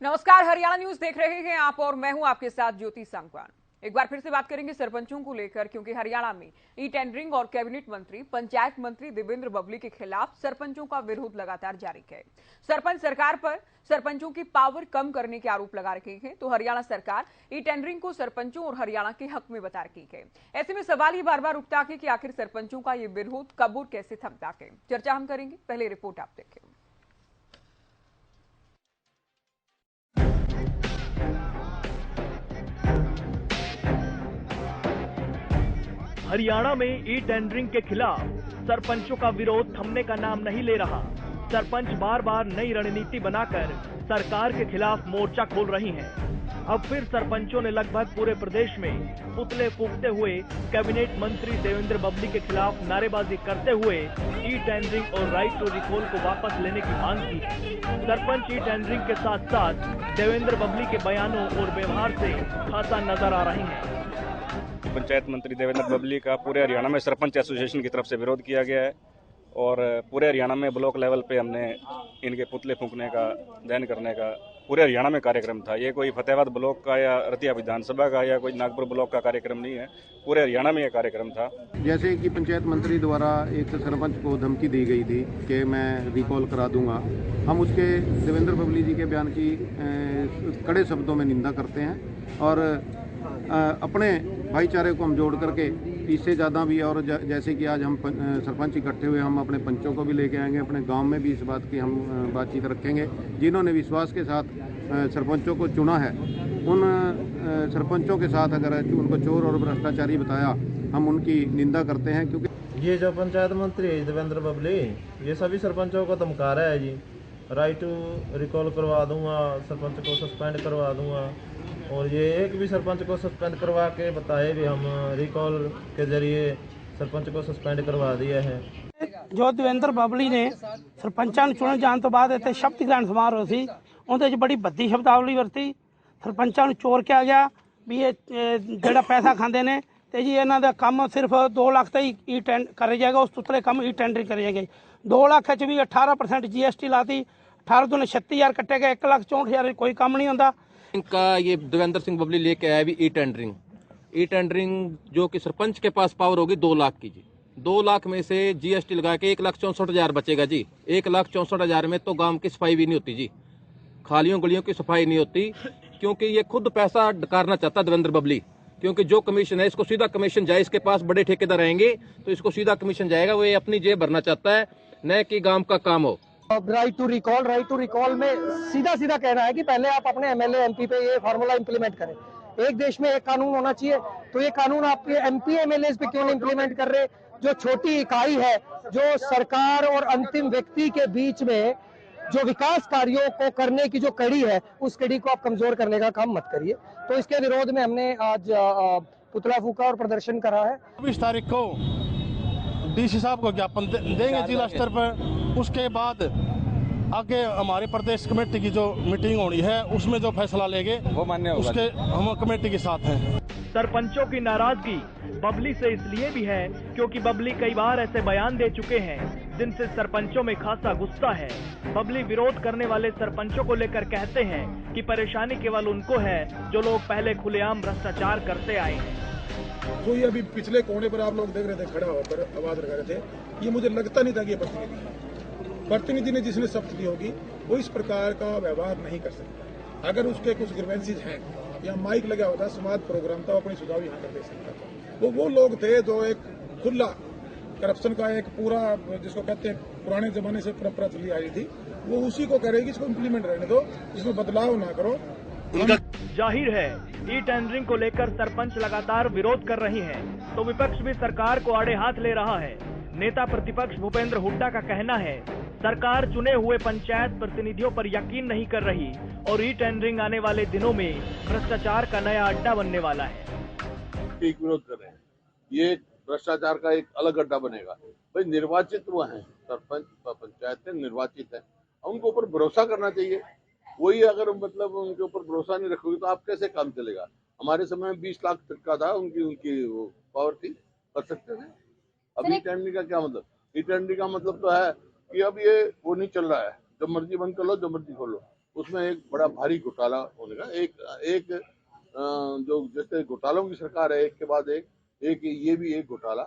नमस्कार, हरियाणा न्यूज देख रहे हैं आप और मैं हूं आपके साथ ज्योति सांगवान। एक बार फिर से बात करेंगे सरपंचों को लेकर, क्योंकि हरियाणा में ई टेंडरिंग और कैबिनेट मंत्री पंचायत मंत्री देवेंद्र बबली के खिलाफ सरपंचों का विरोध लगातार जारी है। सरपंच सरकार पर सरपंचों की पावर कम करने के आरोप लगा रहे हैं, तो हरियाणा सरकार ई टेंडरिंग को सरपंचों और हरियाणा के हक में बता रही है। ऐसे में सवाल ये बार बार उठता है कि आखिर सरपंचों का ये विरोध कब और कैसे थमता है। चर्चा हम करेंगे, पहले रिपोर्ट आप देखें। हरियाणा में ई टेंडरिंग के खिलाफ सरपंचों का विरोध थमने का नाम नहीं ले रहा। सरपंच बार बार नई रणनीति बनाकर सरकार के खिलाफ मोर्चा खोल रही हैं। अब फिर सरपंचों ने लगभग पूरे प्रदेश में पुतले फूंकते हुए कैबिनेट मंत्री देवेंद्र बबली के खिलाफ नारेबाजी करते हुए ई टेंडरिंग और राइट टू रिकॉल को वापस लेने की मांग की। सरपंच ई टेंडरिंग के साथ साथ देवेंद्र बबली के बयानों और व्यवहार से खासा नजर आ रहे हैं। पंचायत मंत्री देवेंद्र बबली का पूरे हरियाणा में सरपंच एसोसिएशन की तरफ से विरोध किया गया है और पूरे हरियाणा में ब्लॉक लेवल पे हमने इनके पुतले फूंकने का, दहन करने का पूरे हरियाणा में कार्यक्रम था। ये कोई फतेहाबाद ब्लॉक का या रतिया विधानसभा का या कोई नागपुर ब्लॉक का कार्यक्रम नहीं है, पूरे हरियाणा में यह कार्यक्रम था। जैसे कि पंचायत मंत्री द्वारा एक सरपंच को धमकी दी गई थी कि मैं रिकॉल करा दूंगा, हम उसके देवेंद्र बबली जी के बयान की कड़े शब्दों में निंदा करते हैं और अपने भाईचारे को हम जोड़ करके इससे ज़्यादा भी, और जैसे कि आज हम सरपंच इकट्ठे हुए, हम अपने पंचों को भी लेके आएंगे, अपने गांव में भी इस बात की हम बातचीत रखेंगे। जिन्होंने विश्वास के साथ सरपंचों को चुना है, उन सरपंचों के साथ अगर उनको चोर और भ्रष्टाचारी बताया, हम उनकी निंदा करते हैं। क्योंकि ये जो पंचायत मंत्री है देवेंद्र बबली, ये सभी सरपंचों को धमका रहा है जी। राइट टू रिकॉल करवा दूंगा, सरपंच को सस्पेंड करवा दूंगा, और ये एक भी सरपंच को सस्पेंड करवा के बताए भी हम रिकॉल के जरिए सरपंच को सस्पेंड करवा दिया है। जो देवेंद्र बबली ने सरपंचां ਨੂੰ ਚੁਣਨ ਜਾਣ ਤੋਂ ਬਾਅਦ ਇੱਥੇ ਸ਼ਪਥ ਗ੍ਰਹਿਣ ਸਮਾਰੋਹ ਸੀ, ਉਹਦੇ 'ਚ ਬੜੀ ਭੱਦੀ ਸ਼ਬਦਾਵਲੀ ਵਰਤੀ। ਸਰਪੰਚਾਂ ਨੂੰ ਚੋਰ ਕਿਹਾ ਗਿਆ ਵੀ ਇਹ ਜਿਹੜਾ ਪੈਸਾ ਖਾਂਦੇ ਨੇ, ਤੇ ਜੀ ਇਹਨਾਂ ਦਾ ਕੰਮ ਸਿਰਫ 2 ਲੱਖ ਤੇ ਹੀ ਈ ਟੈਂਡ ਕਰਿਆ ਜਾਏਗਾ, ਉਸ ਤੋਂ ਉਤਲੇ ਕੰਮ ਈ ਟੈਂਡਰਿੰਗ ਕਰਿਆ ਜਾਏਗਾ। 2 ਲੱਖ 'ਚ ਵੀ 18% GST ਲਾਤੀ, 18 दूने 36,000 कटेगा, 1,64,000 कोई काम नहीं होता। इनका ये देवेंद्र सिंह बबली लेके आया भी ई टेंडरिंग जो कि सरपंच के पास पावर होगी 2 लाख की जी। 2 लाख में से GST लगा के 1,64,000 बचेगा जी। 1,64,000 में तो गांव की सफाई भी नहीं होती जी, खालियों गलियों की सफाई नहीं होती, क्योंकि ये खुद पैसा डकारना चाहता देवेंद्र बबली। क्योंकि जो कमीशन है इसको सीधा कमीशन जाए, इसके पास बड़े ठेकेदार रहेंगे तो इसको सीधा कमीशन जाएगा, वो ये अपनी जेब भरना चाहता है, न कि गाँव का काम हो। राइट टू रिकॉल में सीधा सीधा कहना है कि पहले आप अपने MLA MP पे ये फार्मूला इंप्लीमेंट करें। एक देश में एक कानून होना चाहिए, तो ये कानून आपके MP MLA पे क्यों नहीं इंप्लीमेंट कर रहे? जो छोटी इकाई है, जो सरकार और अंतिम व्यक्ति के बीच में जो विकास कार्यों को करने की जो कड़ी है, उस कड़ी को आप कमजोर करने का काम मत करिए। तो इसके विरोध में हमने आज पुतला फूका और प्रदर्शन करा है। 20 तारीख को DC साहब को ज्ञापन देंगे जिला स्तर पर। उसके बाद आगे हमारे प्रदेश कमेटी की जो मीटिंग होनी है, उसमें जो फैसला लेंगे वो मान्य होगा, उसके हम कमेटी के साथ हैं। सरपंचों की नाराजगी बबली से इसलिए भी है क्योंकि बबली कई बार ऐसे बयान दे चुके हैं जिनसे सरपंचों में खासा गुस्सा है। बबली विरोध करने वाले सरपंचों को लेकर कहते हैं कि परेशानी केवल उनको है जो लोग पहले खुलेआम भ्रष्टाचार करते आए हैं। जो ये अभी पिछले कोने पर आप लोग देख रहे थे, खड़ा होकर आवाज लगा रहे थे, ये मुझे लगता नहीं था कि प्रतिनिधि ने जिसने शपथ ली होगी वो इस प्रकार का व्यवहार नहीं कर सकता। अगर उसके कुछ ग्रीवेंसेज हैं या माइक लगा होता, समाज प्रोग्राम था, अपनी सुझाव यहाँ कर दे सकता था। वो लोग थे जो एक खुला करप्शन का एक पूरा, जिसको कहते हैं पुराने जमाने से परंपरा चली आ रही थी, वो उसी को कह रहे कि इसको इम्प्लीमेंट रहने दो, इसमें बदलाव ना करो। जाहिर है ई टेंडरिंग को लेकर सरपंच लगातार विरोध कर रही हैं, तो विपक्ष भी सरकार को आड़े हाथ ले रहा है। नेता प्रतिपक्ष भूपेंद्र हुड्डा का कहना है सरकार चुने हुए पंचायत प्रतिनिधियों पर यकीन नहीं कर रही और ई टेंडरिंग आने वाले दिनों में भ्रष्टाचार का नया अड्डा बनने वाला है। एक विरोध कर रहे हैं, ये भ्रष्टाचार का एक अलग अड्डा बनेगा। भाई निर्वाचित वो हैं, सरपंच पंचायत से निर्वाचित है, उनके ऊपर भरोसा करना चाहिए। वही अगर मतलब उनके ऊपर भरोसा नहीं रखोगे तो आप कैसे काम चलेगा? हमारे समय में 20 लाख तक का था उनकी वो पावर थी, कर सकते थे। अभी टेंडरिंग का क्या मतलब? ई टेंडरिंग का मतलब तो है कि अब ये वो नहीं चल रहा है, जब मर्जी बंद कर लो, जब मर्जी खोलो। उसमें एक बड़ा भारी घोटाला होने का एक जो जैसे घोटालों की सरकार है, एक के बाद एक ये भी एक घोटाला।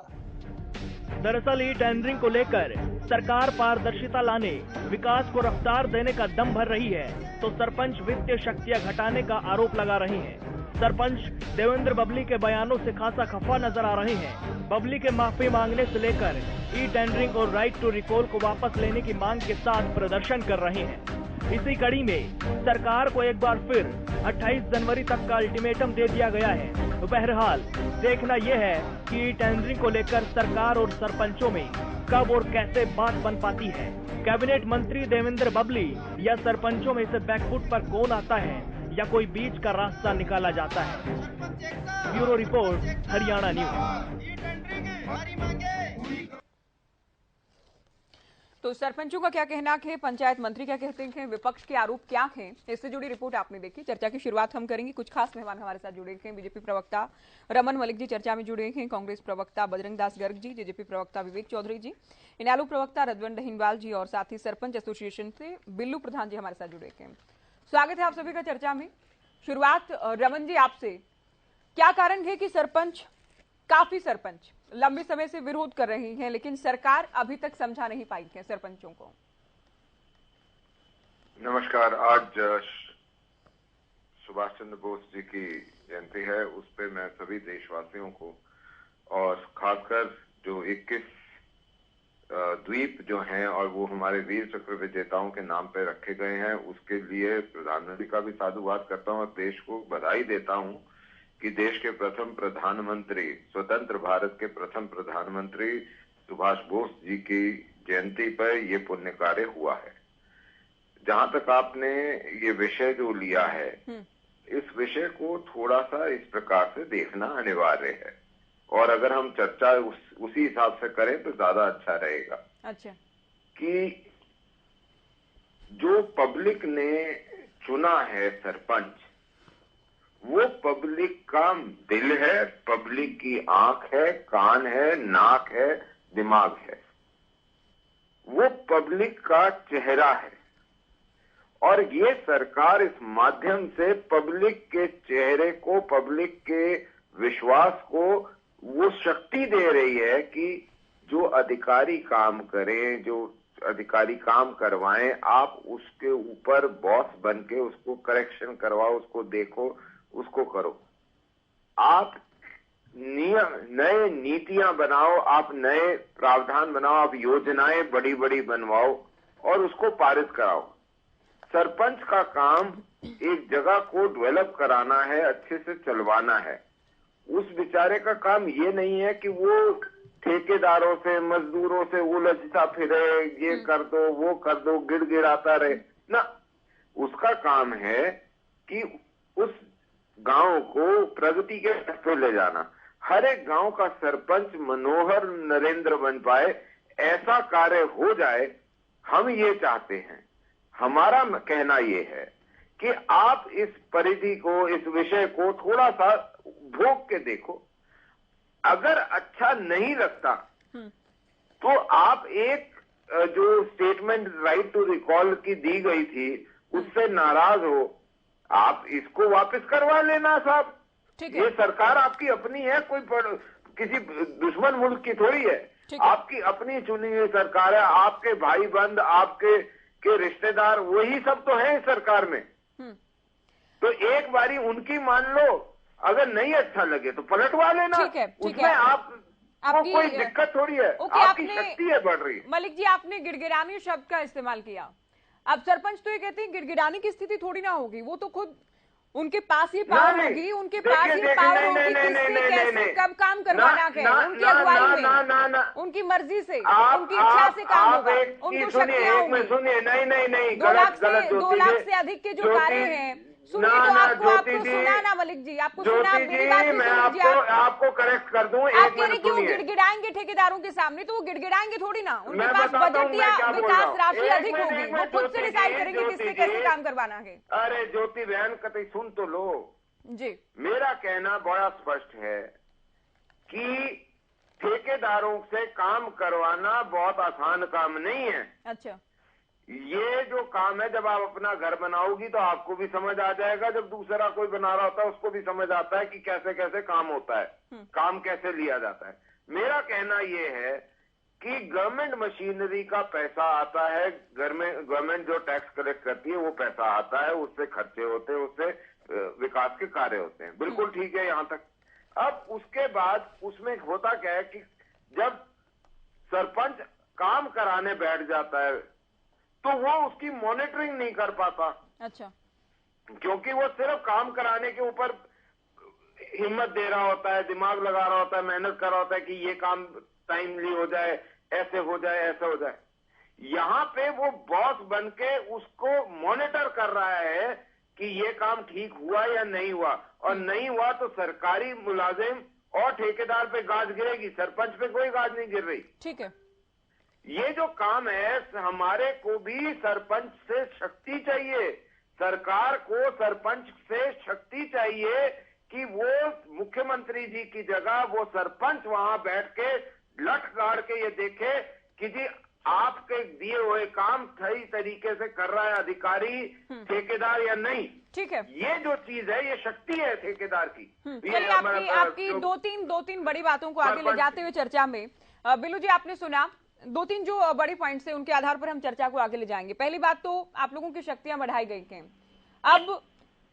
दरअसल ई टेंडरिंग को लेकर सरकार पारदर्शिता लाने, विकास को रफ्तार देने का दम भर रही है, तो सरपंच वित्तीय शक्तियां घटाने का आरोप लगा रहे हैं। सरपंच देवेंद्र बबली के बयानों से खासा खफा नजर आ रहे हैं। बबली के माफी मांगने से लेकर ई टेंडरिंग और राइट टू रिकॉल को वापस लेने की मांग के साथ प्रदर्शन कर रहे हैं। इसी कड़ी में सरकार को एक बार फिर 28 जनवरी तक का अल्टीमेटम दे दिया गया है। तो बहरहाल देखना यह है कि टेंडरिंग को लेकर सरकार और सरपंचों में कब और कैसे बात बन पाती है। कैबिनेट मंत्री देवेंद्र बबली या सरपंचों में से बैकफुट पर कौन आता है या कोई बीच का रास्ता निकाला जाता है। Bureau report, Haryana news. तो सरपंचों का क्या कहना है, पंचायत मंत्री क्या कहते हैं, विपक्ष के आरोप क्या हैं, इससे जुड़ी रिपोर्ट आपने देखी। चर्चा की शुरुआत हम करेंगे। कुछ खास मेहमान हमारे साथ जुड़े हैं। बीजेपी प्रवक्ता रमन मलिक जी चर्चा में जुड़े हैं, कांग्रेस प्रवक्ता बजरंग दास गर्ग जी, जेजेपी प्रवक्ता विवेक चौधरी जी, इनेलो प्रवक्ता रजवन डहीनवाल जी और साथ ही सरपंच एसोसिएशन से बिल्लू प्रधान जी हमारे साथ जुड़े हैं। स्वागत है आप सभी का चर्चा में। शुरुआत रमन जी आपसे, क्या कारण है कि काफी सरपंच लंबे समय से विरोध कर रहे हैं लेकिन सरकार अभी तक समझा नहीं पाई है सरपंचों को? नमस्कार। आज सुभाष चंद्र बोस जी की जयंती है, उस पे मैं सभी देशवासियों को और खासकर जो 21 द्वीप जो हैं और वो हमारे वीर चक्र विजेताओं के नाम पे रखे गए हैं, उसके लिए प्रधानमंत्री का भी साधुवाद करता हूँ और देश को बधाई देता हूँ कि देश के प्रथम प्रधानमंत्री, स्वतंत्र भारत के प्रथम प्रधानमंत्री सुभाष बोस जी की जयंती पर ये पुण्य कार्य हुआ है। जहां तक आपने ये विषय जो लिया है, इस विषय को थोड़ा सा इस प्रकार से देखना अनिवार्य है और अगर हम चर्चा उसी हिसाब से करें तो ज्यादा अच्छा रहेगा। अच्छा। कि जो पब्लिक ने चुना है सरपंच, वो पब्लिक का दिल है, पब्लिक की आंख है, कान है, नाक है, दिमाग है, वो पब्लिक का चेहरा है और ये सरकार इस माध्यम से पब्लिक के चेहरे को, पब्लिक के विश्वास को वो शक्ति दे रही है कि जो अधिकारी काम करें, जो अधिकारी काम करवाएं, आप उसके ऊपर बॉस बन के उसको करेक्शन करवाओ, उसको देखो, उसको करो। आप नए नीतियां बनाओ, आप नए प्रावधान बनाओ, आप योजनाएं बड़ी बड़ी बनवाओ और उसको पारित कराओ। सरपंच का काम एक जगह को डेवलप कराना है, अच्छे से चलवाना है। उस बेचारे का काम ये नहीं है कि वो ठेकेदारों से, मजदूरों से उलझता फिरे, ये कर दो, वो कर दो, गिड़गिड़ाता रहे ना। उसका काम है कि उस गांव को प्रगति के रास्ते ले जाना। हर एक गांव का सरपंच मनोहर नरेंद्र बन पाए, ऐसा कार्य हो जाए, हम ये चाहते हैं। हमारा कहना ये है कि आप इस परिधि को, इस विषय को थोड़ा सा भोग के देखो। अगर अच्छा नहीं लगता तो आप एक जो स्टेटमेंट राइट टू रिकॉल की दी गई थी, उससे नाराज हो, आप इसको वापस करवा लेना साहब। ये सरकार आपकी अपनी है, कोई किसी दुश्मन मुल्क की थोड़ी है। आपकी अपनी चुनी हुई सरकार है, आपके भाई बंद, आपके रिश्तेदार, वही सब तो है इस सरकार में। तो एक बारी उनकी मान लो, अगर नहीं अच्छा लगे तो पलटवा लेना। उसमें आपको कोई दिक्कत थोड़ी है, आपकी शक्ति है बढ़ रही। मलिक जी, आपने गिड़गिड़ाने शब्द का इस्तेमाल किया। अब सरपंच तो ये कहते हैं गिड़गिड़ाने की स्थिति थोड़ी ना होगी, वो तो खुद उनके पास ही पावर होगी, उनके पास ही पावर होगी किससे कैसे कब काम करवाना है, उनकी अगुवाई में, उनकी मर्जी से, उनकी इच्छा से काम होगा, उनको शक्तियां होंगी। सुनिए, नहीं, 2 लाख से अधिक के जो कार्य हैं, सुनिए तो आपको सुना ना मलिक जी, आपको सुना, मेरी बात मैं आपको करेक्ट कर दूं। आप कह रहे कि वो गिड़गिड़ाएंगे ठेकेदारों के सामने, तो वो गिड़गिड़ाएंगे थोड़ी ना, उनके पास बजट या विकास राशि अधिक होगी, वो खुद से डिसाइड करेंगे किससे कैसे काम करवाना है। अरे ज्योति बहन, कतई सुन तो लो जी। मेरा कहना बड़ा स्पष्ट है कि ठेकेदारों से काम करवाना बहुत आसान काम नहीं है। अच्छा। ये जो काम है, जब आप अपना घर बनाओगी तो आपको भी समझ आ जाएगा, जब दूसरा कोई बना रहा होता है उसको भी समझ आता है कि कैसे कैसे काम होता है, काम कैसे लिया जाता है। मेरा कहना ये है कि गवर्नमेंट मशीनरी का पैसा आता है, घर में गवर्नमेंट जो टैक्स कलेक्ट करती है वो पैसा आता है, उससे खर्चे होते हैं, उससे विकास के कार्य होते हैं, बिल्कुल ठीक है यहां तक। अब उसके बाद उसमें होता क्या है कि जब सरपंच काम कराने बैठ जाता है तो वो उसकी मॉनिटरिंग नहीं कर पाता। अच्छा। क्योंकि वो सिर्फ काम कराने के ऊपर हिम्मत दे रहा होता है, दिमाग लगा रहा होता है, मेहनत कर रहा होता है कि ये काम टाइमली हो जाए, ऐसे हो जाए, ऐसे हो जाए। यहां पे वो बॉस बन के उसको मॉनिटर कर रहा है कि ये काम ठीक हुआ या नहीं हुआ, और नहीं हुआ तो सरकारी मुलाजिम और ठेकेदार पे गाज गिरेगी, सरपंच पे कोई गाज नहीं गिर रही। ठीक है। ये जो काम है, हमारे को भी सरपंच से शक्ति चाहिए, सरकार को सरपंच से शक्ति चाहिए कि वो मुख्यमंत्री जी की जगह वो सरपंच वहां बैठ के लठ गाड़ के ये देखे कि जी आपके दिए हुए काम सही तरीके से कर रहा है अधिकारी, ठेकेदार या नहीं। ठीक है। ये जो चीज है, ये शक्ति है ठेकेदार की। चलिए, आपकी दो तीन बड़ी बातों को आगे ले जाते हुए चर्चा में बिल्लू जी, आपने सुना 2-3 जो बड़ी पॉइंट्स है, उनके आधार पर हम चर्चा को आगे ले जाएंगे। पहली बात तो आप लोगों की शक्तियां बढ़ाई गई हैं, अब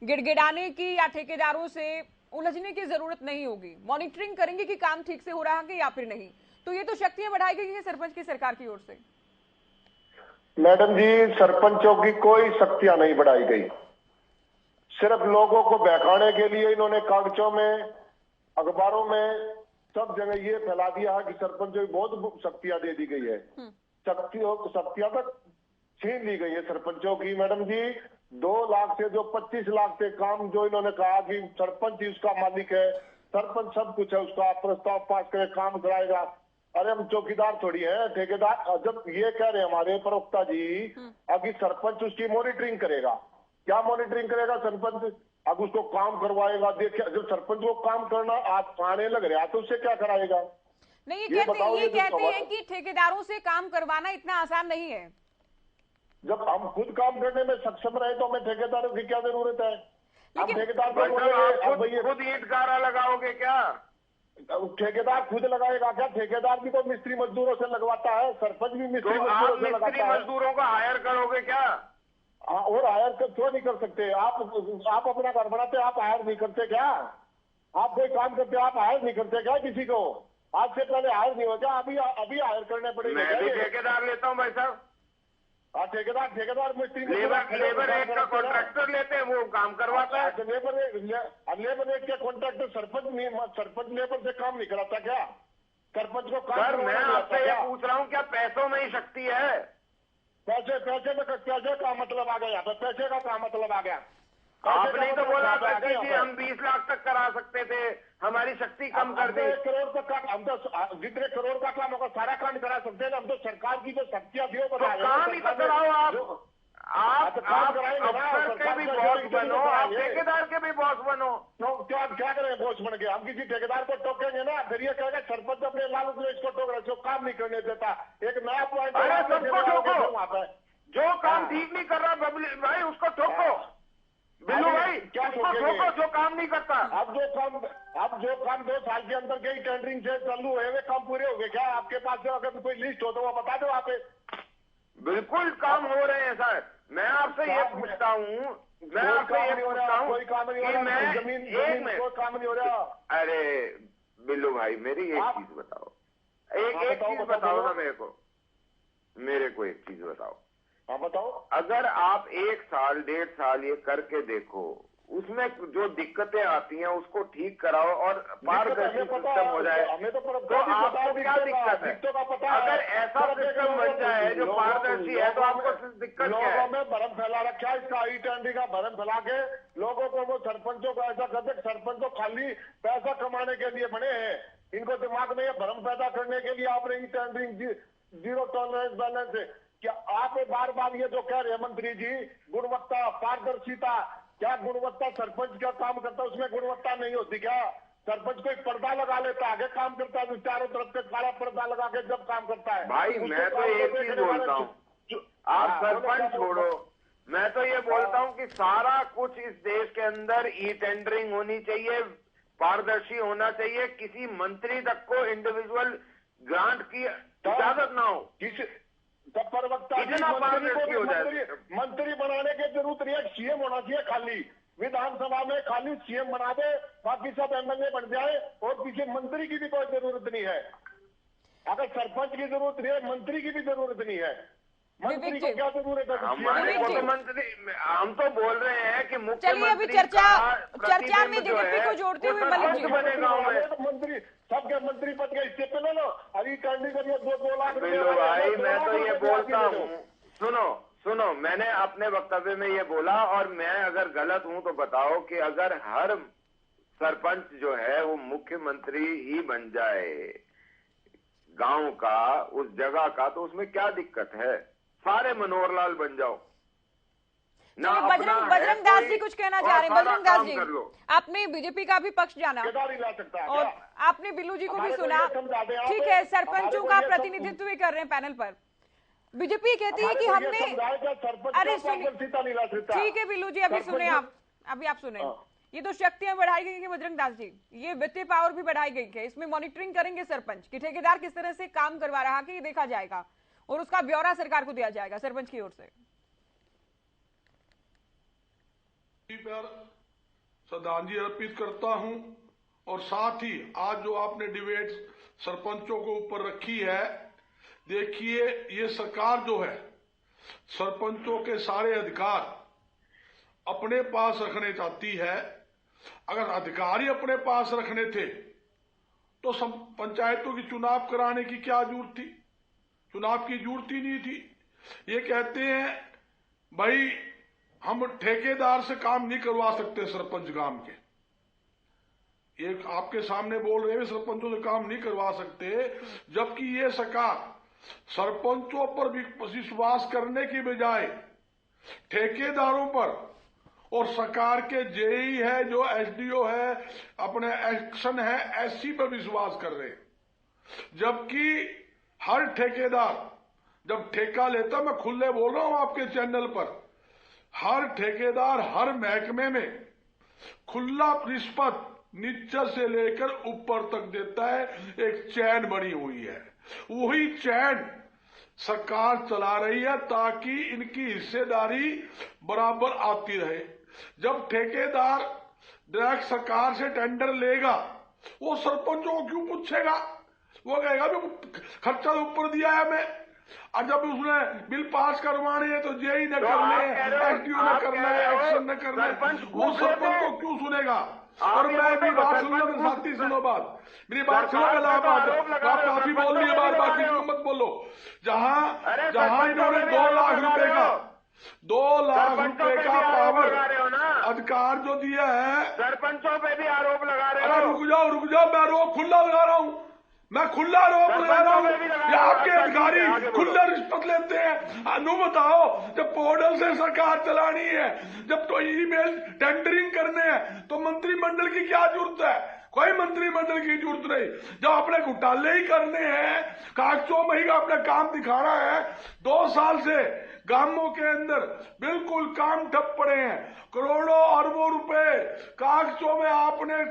गिड़गिड़ाने की या ठेकेदारों से उलझने की जरूरत नहीं होगी, मॉनिटरिंग करेंगे कि काम ठीक से हो रहा है या फिर नहीं। तो ये तो शक्तियां बढ़ाई गई है सरपंच की सरकार की ओर से। मैडम जी, सरपंचों की कोई शक्तियां नहीं बढ़ाई गई, सिर्फ लोगों को बहकाने के लिए इन्होंने कागजों में, अखबारों में, सब जगह ये फैला दिया है कि सरपंचों की बहुत शक्तियां दे दी गई है। शक्तियां तक छीन ली गई है सरपंचों की। मैडम जी, 2 लाख से जो 25 लाख के काम जो इन्होंने कहा कि सरपंच ही उसका मालिक है, सरपंच सब कुछ है, उसका प्रस्ताव पास करे, काम कराएगा। अरे हम चौकीदार थोड़ी है, ठेकेदार। जब ये कह रहे हैं हमारे प्रवक्ता जी अभी सरपंच उसकी मॉनिटरिंग करेगा, क्या मॉनिटरिंग करेगा सरपंच? अब उसको काम करवाएगा, देखिए जब सरपंच को काम करना आप आने लग रहे तो उससे क्या कराएगा? नहीं, ये कहते हैं कि ठेकेदारों से काम करवाना इतना आसान नहीं है। जब हम खुद काम करने में सक्षम रहे तो हमें ठेकेदारों की क्या जरूरत है? लेकिन ठेकेदार खुद ईंट गारा लगाओगे क्या? ठेकेदार खुद लगाएगा क्या? ठेकेदार भी तो मिस्त्री मजदूरों से लगवाता है, सरपंच भी मिस्त्री मजदूरों से लगाता है। मजदूरों को हायर करोगे क्या? और हायर क्यों नहीं कर सकते? आप अपना घर बनाते, आप हायर नहीं करते क्या? आप कोई काम करते आप हायर नहीं करते क्या किसी को? आज से पहले हायर नहीं हो क्या? अभी हायर करने पड़ेगा। मैं भी ठेकेदार लेता हूँ भाई साहब। ठेकेदार मिस्त्री लेबर रेट का कॉन्ट्रैक्टर लेते हैं, वो काम करवाता है। लेबर रेट के कॉन्ट्रैक्टर सरपंच लेबर से काम नहीं कराता क्या? सरपंच को काम। मैं आपसे ये पूछ रहा हूँ, क्या पैसों में ही शक्ति है? पैसे का मतलब आ गया यहाँ पे, पैसे का क्या मतलब आ गया? आपने तो बोला कि हम 20 लाख तक करा सकते थे, हमारी शक्ति कम कर दी। 1 करोड़ तक का हम तो जितने करोड़ का काम होगा सारा काम करा सकते हैं। हम तो सरकार की जो शक्तियां थी वो काम ही तो कराओ। आप अफसर के भी बॉस बनो, आप ठेकेदार के भी बॉस बनो। तो क्या करें बॉस बन के? हम किसी ठेकेदार को टोकेंगे ना, फिर ये कहेगा सरपंच अपने लालच में इसको टोक रहे, जो काम नहीं करने देता। एक नया पॉइंट, वहां पे जो काम ठीक नहीं कर रहा भाई उसको ठोको। बिल्लू भाई क्या ठोको जो काम नहीं करता। अब जो काम 2 साल के अंदर कई टेंडरिंग से चालू है, वे काम पूरे हो गए क्या? आपके पास अगर कोई लिस्ट हो तो वो बता दो। आप बिल्कुल काम हो रहे हैं सर। मैं आपसे ये पूछता हूँ, कोई काम नहीं हो रहा, जमीन कोई काम नहीं हो रहा। अरे बिल्लू भाई, मेरी एक चीज बताओ, एक चीज बताओ ना मेरे को एक चीज बताओ। हाँ बताओ। अगर आप 1 साल 1.5 साल ये करके देखो, उसमें जो दिक्कतें आती हैं उसको ठीक कराओ और पारदर्शी सिस्टम हो जाए, तो आपको क्या दिक्कत है? अगर ऐसा सिस्टम बन जाए जो पारदर्शी है तो आपको दिक्कत क्या है? लोगों में भरम फैला रखा है, इसका ई-टेंडरिंग का भरम फैला के लोगों को, वो सरपंचों को ऐसा करते, सरपंच तो खाली पैसा कमाने के लिए बने हैं। इनको दिमाग में ये भरम पैदा करने के लिए आपने ई-टेंडरिंग, जीरो टॉलरेंस बैलेंस है। क्या आप बार ये जो कह रहे हैं मंत्री जी, गुणवत्ता, पारदर्शिता, क्या गुणवत्ता सरपंच क्या काम करता है उसमें गुणवत्ता नहीं होती क्या? सरपंच कोई पर्दा लगा लेता है, आगे काम करता है, चारों तरफ से काला पर्दा लगा के जब काम करता है। भाई मैं तो एक चीज बोलता हूँ, आप सरपंच छोड़ो, मैं तो ये बोलता हूँ कि सारा कुछ इस देश के अंदर ई टेंडरिंग होनी चाहिए, पारदर्शी होना चाहिए, किसी मंत्री तक को इंडिविजुअल ग्रांट की इजाजत ना हो। तब प्रवक्ता इतना पारदर्शी हो जाए। मंत्री बनाने की जरूरत नहीं है, सीएम होना चाहिए खाली। विधानसभा में खाली सीएम बना दे, बाकी सब एमएलए बन जाए और किसी मंत्री की भी कोई जरूरत नहीं है। अगर सरपंच की जरूरत नहीं है, मंत्री की भी जरूरत नहीं है। मंत्री को क्या जरूरत है? हमारे मुख्यमंत्री, हम तो बोल रहे हैं कि चलिए अभी चर्चा में जेजेपी को जोड़ते हुए मलिक जी मंत्री सबके मंत्री पद के स्टेप पे ले लो। अभी टेंडरिंग करिए 2 लाख भाई, मैं तो ये बोलता हूँ, सुनो, मैंने अपने वक्तव्य में ये बोला, और मैं अगर गलत हूं तो बताओ कि अगर हर सरपंच जो है वो मुख्यमंत्री ही बन जाए गांव का, उस जगह का, तो उसमें क्या दिक्कत है? सारे मनोहर लाल बन जाओ ना। बजरंग दास जी कुछ कहना चाह रहे हैं। बजरंग दास जी, आपने बीजेपी का भी पक्ष जाना और आपने बिल्लू जी को भी सुना, ठीक है, सरपंचों का प्रतिनिधित्व भी कर रहे हैं पैनल पर। बीजेपी कहती है कि हमने, अरे ठीक है बिल्लू जी, अभी सुने आप सुने, ये तो शक्तियां बढ़ाई गई है बजरंग दास जी, ये वित्तीय पावर भी बढ़ाई गई है, इसमें मॉनिटरिंग करेंगे सरपंच कि ठेकेदार किस तरह से काम करवा रहा है, ये देखा जाएगा और उसका ब्यौरा सरकार को दिया जाएगा सरपंच की ओर से। पर श्रद्धांजलि अर्पित करता हूं और साथ ही आज जो आपने डिबेट सरपंचों को ऊपर रखी है, देखिए ये सरकार जो है सरपंचों के सारे अधिकार अपने पास रखने चाहती है। अगर अधिकार ही अपने पास रखने थे तो पंचायतों की चुनाव कराने की क्या जरूरत थी? चुनाव की जरूरत ही नहीं थी। ये कहते हैं भाई हम ठेकेदार से काम नहीं करवा सकते सरपंच गांव के, ये आपके सामने बोल रहे हैं सरपंचों से काम नहीं करवा सकते, जबकि ये सरकार सरपंचों पर विश्वास करने की बजाय ठेकेदारों पर और सरकार के जेई है, जो एसडीओ है, अपने एक्शन है, एससी पर विश्वास कर रहे हैं। जबकि हर ठेकेदार जब ठेका लेता, मैं खुले बोल रहा हूं आपके चैनल पर, हर ठेकेदार हर महकमे में खुला रिश्वत नीचे से लेकर ऊपर तक देता है, एक चैन बनी हुई है, वही चैन सरकार चला रही है ताकि इनकी हिस्सेदारी बराबर आती रहे। जब ठेकेदार डायरेक्ट सरकार से टेंडर लेगा, वो सरपंचों को क्यों पूछेगा? वो कहेगा भी खर्चा ऊपर दिया है हमें, और जब उसने बिल पास करवाने हैं तो जेई ने करने हैं, एसडीओ ने करना है, एक्शन ने करना है, वो सरपंच को क्यों सुनेगा? और मैं भी बात सुनूंगा मेरे साथी, सुनो बात, मेरी बात सुनो, आप काफी बोल रही है, बार बार क्यों मत बोलो। जहां इन्होंने 2 लाख रुपए का 2 लाख रुपए का पावर अधिकार जो दिया है, सरपंचों पे भी आरोप लगा रहे हो। रुक जाओ, मैं आरोप खुला लगा रहा हूँ, मैं खुला आरोप लगा रहा हूँ। ये आपके अधिकारी खुला रिश्वत लेते हैं। अनु बताओ, जब पोर्टल से सरकार चलानी है, जब तो ईमेल टेंडरिंग करने हैं, तो मंत्रिमंडल की क्या जरूरत है? कोई मंत्रिमंडल की जरूरत नहीं। जब अपने घोटाले ही करने हैं, कागजों में ही अपना काम दिखाना है, 2 साल से गांवों के अंदर बिल्कुल काम ठप पड़े हैं, करोड़ों अरबों रुपए कागजों में आपने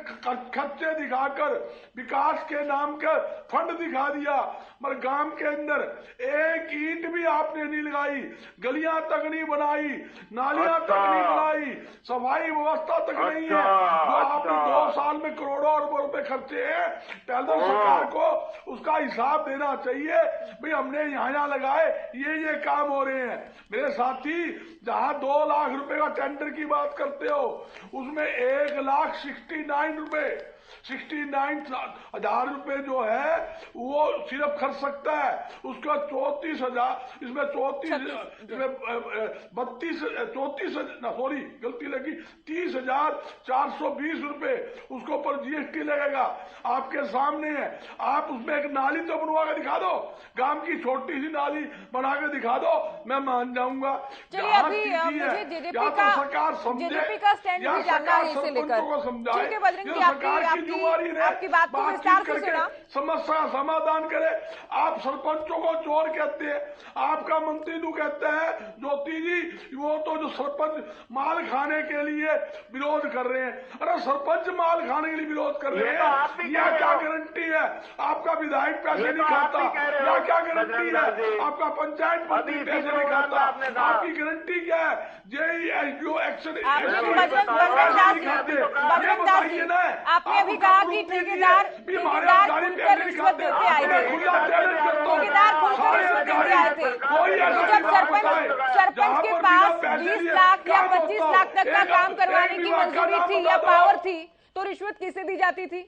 खर्चे दिखाकर विकास के नाम का फंड दिखा दिया, मगर गांव के अंदर एक ईंट भी आपने नहीं लगाई, गलियां तक नहीं बनाई, नालियां तक नहीं बनाई, सफाई व्यवस्था तक नहीं है। जो आपने 2 साल में करोड़ों अरबों रुपए खर्चे हैं, पहले सरकार को उसका हिसाब देना चाहिए, भाई हमने यहाँ लगाए, ये काम हो रहे हैं। मेरे साथी, जहां 2 लाख रुपए का टेंडर की बात करते हो, उसमें 1,69,000 रुपए, 69,000 रुपए जो है वो सिर्फ खर्च सकता है, उसका 34,000, इसमें 30,420 रुपए उसके ऊपर जीएसटी लगेगा। आपके सामने है, आप उसमें एक नाली तो बनवा के दिखा दो, गांव की छोटी सी नाली बना के दिखा दो, मैं मान जाऊंगा। चलिए अभी मुझे जेजेपी का स्टैंड भी जानना है, इसे लेकर। ठीक है बजरंग जी, आपकी जुम्मेवारी ने आपकी बात को विस्तार से सुना। समस्या समाधान करे। आप सरपंचों को चोर कहते हैं, आपका मंत्री तो कहते हैं ज्योति जी वो तो जो सरपंच माल खाने के लिए विरोध कर रहे हैं। अरे सरपंच माल खाने के लिए विरोध कर रहे हैं, यह क्या गारंटी है आपका विधायक पैसे नहीं खाता? या क्या गारंटी है आपका पंचायत मंत्री पैसे नहीं खाता? आपकी गारंटी क्या है? जेई एसडीओ एक्शन आपने अभी कहा कि ठेकेदार खुलकर रिश्वत देते आए थे, ठेकेदार खुलकर रिश्वत देते आए थे। तो जब सरपंच के पास 20 लाख या 25 लाख तक का काम करवाने की मंजूरी थी या पावर थी, तो रिश्वत किसे दी जाती थी?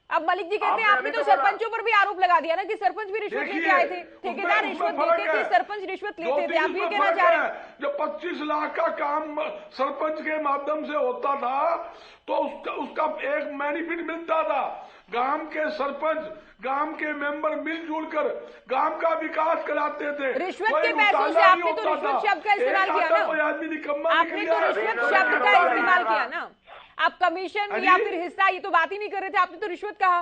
अब मलिक जी कहते हैं आपने तो सरपंचों पर भी आरोप लगा दिया ना कि सरपंच भी रिश्वत लेके आए थे, ठेकेदार रिश्वत देते थे, सरपंच रिश्वत लेते थे। आप ये कहना चाह रहे हैं जब 25 लाख का काम सरपंच के माध्यम से होता था तो उसका एक बेनिफिट मिलता था। गांव के सरपंच, गांव के मेंबर मिलजुल कर गांव का विकास कराते थे। रिश्वत के पैसों से आपने तो रिश्वत शब्द का इस्तेमाल किया ना, आपने तो रिश्वत शब्द का इस्तेमाल किया ना। आप कमीशन या फिर हिस्सा ये तो बात ही नहीं कर रहे थे, आपने तो रिश्वत कहा।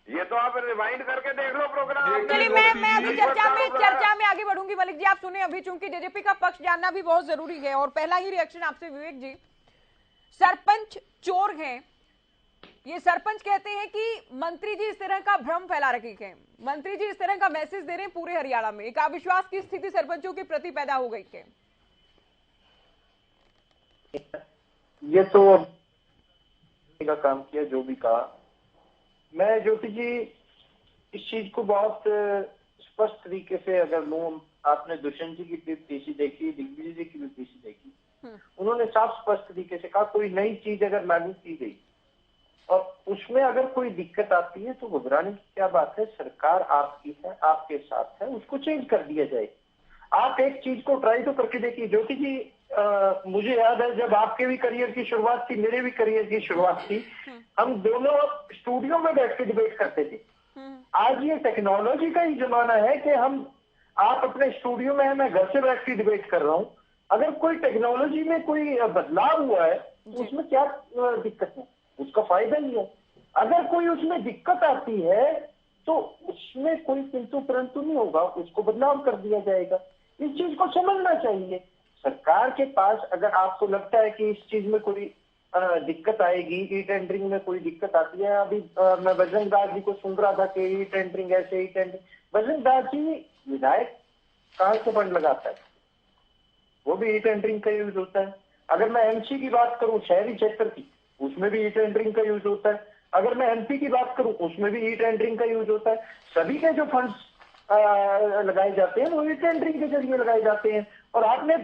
ये तो आप रिवाइंड करके देख लो प्रोग्राम। चलिए मैं अभी चर्चा में आगे बढ़ूंगी। मलिक जी आप सुने, अभी चूंकि जेजेपी का पक्ष जानना भी बहुत जरूरी है और पहला ही रिएक्शन आपसे विवेक जी, सरपंच चोर हैं, ये सरपंच कहते हैं कि मंत्री जी इस तरह का भ्रम फैला रखे हैं, मंत्री जी इस तरह का मैसेज दे रहे हैं पूरे हरियाणा में, एक अविश्वास की स्थिति सरपंचों के प्रति पैदा हो गई है। ये तो का काम किया जो भी कहा। मैं ज्योति जी इस चीज को बहुत स्पष्ट तरीके से अगर लूं, आपने दुष्यंत जी की भी पीसी देखी, दिग्विजय जी की भी पीसी देखी, उन्होंने साफ स्पष्ट तरीके से कहा कोई नई चीज अगर लागू की गई और उसमें अगर कोई दिक्कत आती है तो घबराने की क्या बात है, सरकार आपकी है, आपके साथ है, उसको चेंज कर दिया जाए। आप एक चीज को ट्राई तो करके देखिए। ज्योति जी मुझे याद है जब आपके भी करियर की शुरुआत थी, मेरे भी करियर की शुरुआत थी, हम दोनों स्टूडियो में बैठ के डिबेट करते थे। आज ये टेक्नोलॉजी का ही जमाना है कि आप अपने स्टूडियो में है, मैं घर से बैठ के डिबेट कर रहा हूँ। अगर कोई टेक्नोलॉजी में कोई बदलाव हुआ है तो उसमें क्या दिक्कत है, उसका फायदा ही है। अगर कोई उसमें दिक्कत आती है तो उसमें कोई किंतु परंतु नहीं होगा, उसको बदलाव कर दिया जाएगा। इस चीज को समझना चाहिए। सरकार के पास अगर आपको लगता है कि इस चीज में कोई दिक्कत आएगी, ई टेंडरिंग में कोई दिक्कत आती है, अभी मैं बजरंग दास जी को सुन रहा था कि ई टेंडरिंग ऐसे, ई टेंडरिंग, बजरंग दास जी विधायक कहाँ से फंड लगाता है, वो भी ई टेंडरिंग का यूज होता है। अगर मैं एमसी की बात करूं शहरी क्षेत्र की, उसमें भी ई टेंडरिंग का यूज होता है। अगर मैं एमपी की बात करूं उसमें भी ई टेंडरिंग का यूज होता है। सभी के जो फंड्स लगाए जाते हैं वो ई टेंडरिंग के जरिए लगाए जाते हैं। और आपने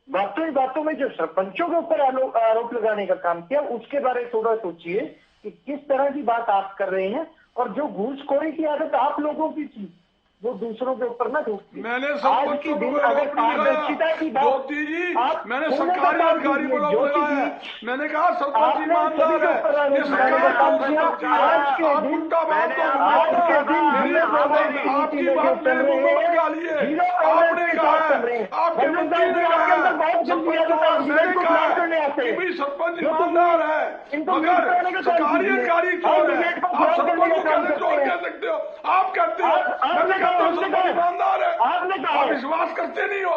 बातों ही बातों में जो सरपंचों के ऊपर आरोप लगाने का काम किया, उसके बारे में थोड़ा सोचिए कि किस तरह की बात आप कर रहे हैं। और जो घूसखोरी की आदत आप लोगों की थी वो दूसरों के ऊपर ना थोपती। मैंने आज के दिन अगर पारदर्शिता की बात, मैंने सरकारी अधिकारी को लगाया, मैंने कहा सरपंच ईमानदार है, ये सरकार आज के दिन आपकी बात मेरे मुंह में मत डालिए। आपने कहा है, आपके मंत्री ने कहा है सरपंच ईमानदार है, मगर सरकारी अधिकारी चोर है। आप सरपंच को कैसे चोर कह सकते हो? आप कहते हो, मैंने कहा ईमानदार है, आपने कहा आप विश्वास करते नहीं हो।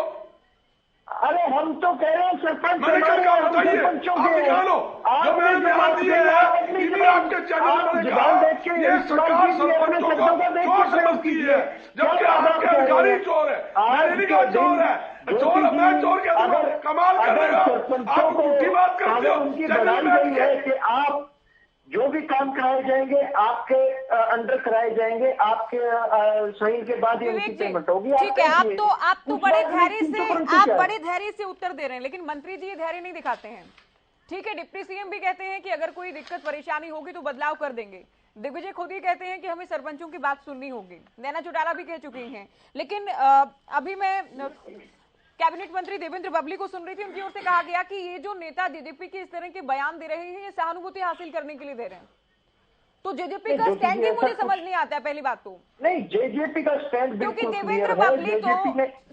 अरे हम तो कह रहे हैं सरपंच, मैंने क्या कहा बताइए, आप निकालो जो मैंने बयान दिए हैं, इन्हीं आपके चैनल में कहा ये सरकार सरपंचों को चोर समझती है, जबकि आपके अधिकारी चोर है। मैंने नहीं कहा चोर है, चोर मैं चोर कहता हूँ, कमाल कर रहे हो आप, झूठी बात करते हो। उनकी बनाई गई है कि आप जो भी काम कराए जाएंगे आपके अंडर कराए जाएंगे, आपके साइन के बाद ही उनकी पेमेंट होगी। ठीक है, आप तो बड़े धैर्य से उत्तर दे रहे हैं, लेकिन मंत्री जी ये धैर्य नहीं दिखाते हैं। ठीक है, डिप्टी सीएम भी कहते हैं कि अगर कोई दिक्कत परेशानी होगी तो बदलाव कर देंगे। दिग्विजय खुद ही कहते हैं कि हमें सरपंचों की बात सुननी होगी। नैना चौटाला भी कह चुकी हैं। लेकिन अभी मैं कैबिनेट मंत्री देवेंद्र बबली को सुन रही थी, उनकी ओर से कहा गया कि ये जो नेता जेजेपी के इस तरह के बयान दे रहे हैं ये सहानुभूति हासिल करने के लिए दे रहे हैं। तो जेजेपी का स्टैंड ही मुझे समझ नहीं आता है। पहली बात तो नहीं, जेजेपी का स्टैंड क्योंकि देवेंद्र बबली को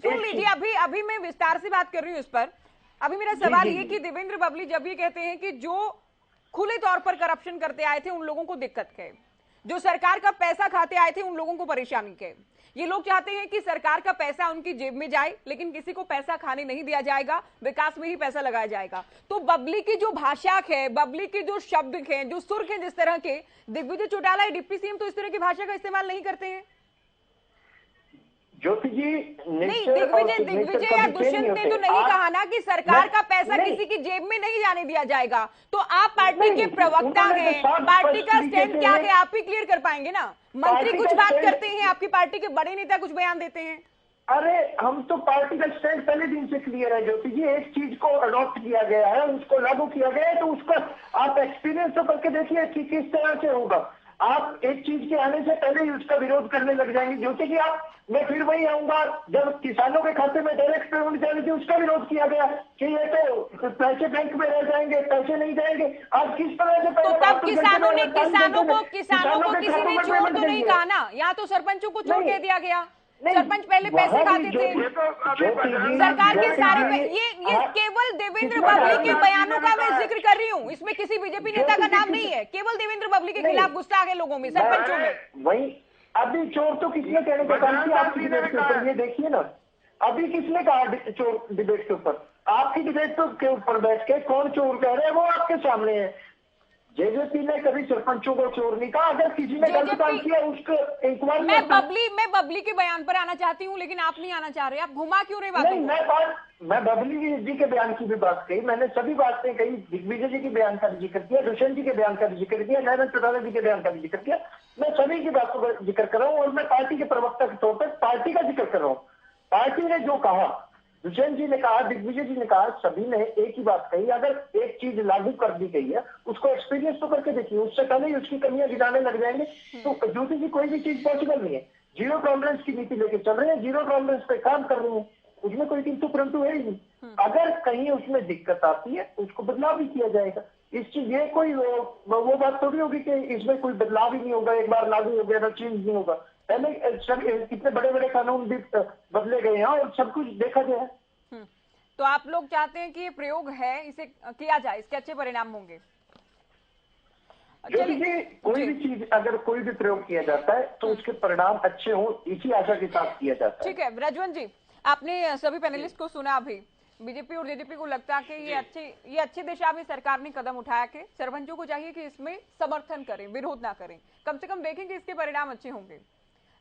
सुन लीजिए, अभी मैं विस्तार से बात कर रही हूँ इस पर। अभी मेरा सवाल ये कि देवेंद्र बबली जब ये कहते हैं कि जो खुले तौर पर करप्शन करते आए थे उन लोगों को दिक्कत है, जो सरकार का पैसा खाते आए थे उन लोगों को परेशानी है, ये लोग चाहते हैं कि सरकार का पैसा उनकी जेब में जाए लेकिन किसी को पैसा खाने नहीं दिया जाएगा, विकास में ही पैसा लगाया जाएगा। तो बबली की जो भाषा है, बबली के जो शब्द हैं, जो सुर्ख हैं जिस तरह के, दिग्विजय चौटाला डिप्टी सीएम तो इस तरह की भाषा का इस्तेमाल नहीं करते हैं। ज्योति जी नहीं, दिग्विजय या दुष्यंत ने तो नहीं कहा ना कि सरकार का पैसा किसी की जेब में नहीं जाने दिया जाएगा। तो आप पार्टी के प्रवक्ता हैं, पार्टी का स्टैंड क्या है आप ही क्लियर कर पाएंगे ना। मंत्री कुछ बात करते हैं, आपकी पार्टी के बड़े नेता कुछ बयान देते हैं। अरे हम तो पार्टी का स्टैंड पहले दिन से क्लियर है ज्योति जी। एक चीज को अडॉप्ट किया गया है, उसको लागू किया गया है, तो उसका आप एक्सपीरियंस तो करके देखिए कि किस तरह से होगा। आप एक चीज के आने से पहले ही उसका विरोध करने लग जाएंगे ज्योति जी। आप मैं फिर वही आऊंगा, जब किसानों के खाते में डायरेक्ट पेमेंट जानी थी उसका विरोध किया गया कि ये तो पैसे बैंक में रह जाएंगे, पैसे नहीं जाएंगे। आज किस तरह से तो तब किसानों को किसी ने चोर तो नहीं कहा ना, यहाँ तो सरपंचों को छोड़ के दिया गया। सरपंच पहले पैसे खाते थे, सरकार के सारे ये केवल देवेंद्र बबली के बयानों का मैं जिक्र कर रही हूँ, इसमें किसी बीजेपी नेता का नाम नहीं है, केवल देवेंद्र बबली के खिलाफ गुस्सा आ गए लोगों में, सरपंचों में। वही अभी चोर तो किसने कहने का काम किया आपकी डिबेट के ऊपर, ये देखिए ना। अभी किसने कहा चोर डिबेट के ऊपर? आपकी डिबेट के ऊपर बैठ के कौन चोर कह रहे हैं वो आपके सामने है। जेजेपी ने कभी सरपंचों को चोर नहीं कहा। अगर किसी ने गलत काम किया उसको इंक्वायरी। मैं बबली के बयान पर आना चाहती हूँ लेकिन आप नहीं आना चाह रहे, आप घुमा क्यों रहे बात? मैं बबली जी के बयान की भी बात कही, मैंने सभी बातें कही। दिग्विजय जी के बयान का भी जिक्र किया, दुष्यंत जी के बयान का भी जिक्र किया, नारायण चौटाला जी के बयान का भी जिक्र किया। मैं सभी की बातों का जिक्र कर रहा हूँ और मैं पार्टी के प्रवक्ता के तौर पर पार्टी का जिक्र कर रहा हूँ। पार्टी ने जो कहा, दुष्यंत जी ने कहा, दिग्विजय जी ने कहा, सभी ने एक ही बात कही। अगर एक चीज लागू कर दी गई है उसको एक्सपीरियंस तो करके देखिए, उससे पहले ही उसकी कमियां गिनाने लग जाएंगे तो ज्योति जी कोई भी चीज पॉसिबल नहीं है। जीरो टॉलरेंस की नीति लेके चल रहे हैं, जीरो टॉलरेंस पे काम कर रहे हैं, उसमें कोई किंतु परंतु है ही नहीं। अगर कहीं उसमें दिक्कत आती है उसको बदलाव भी किया जाएगा। इस चीज ये कोई वो बात थोड़ी होगी कि इसमें कोई बदलाव ही नहीं होगा, एक बार लागू हो गया तो चेंज नहीं होगा। पहले सब कितने बड़े बड़े कानून भी बदले गए हैं और सब कुछ देखा गया है। तो आप लोग चाहते हैं कि ये प्रयोग है इसे किया जाए, इसके अच्छे परिणाम होंगे। चलिए कोई भी चीज अगर कोई भी प्रयोग किया जाता है तो उसके परिणाम अच्छे हो, इसी आशा के साथ किया जाता है। ठीक है रजवंत जी, आपने सभी पैनलिस्ट को सुना। अभी बीजेपी और जेजेपी को लगता है कि ये अच्छी दिशा में सरकार ने कदम उठाया कि सरपंचों को चाहिए कि इसमें समर्थन करें, विरोध ना करें, कम से कम देखें कि इसके परिणाम अच्छे होंगे।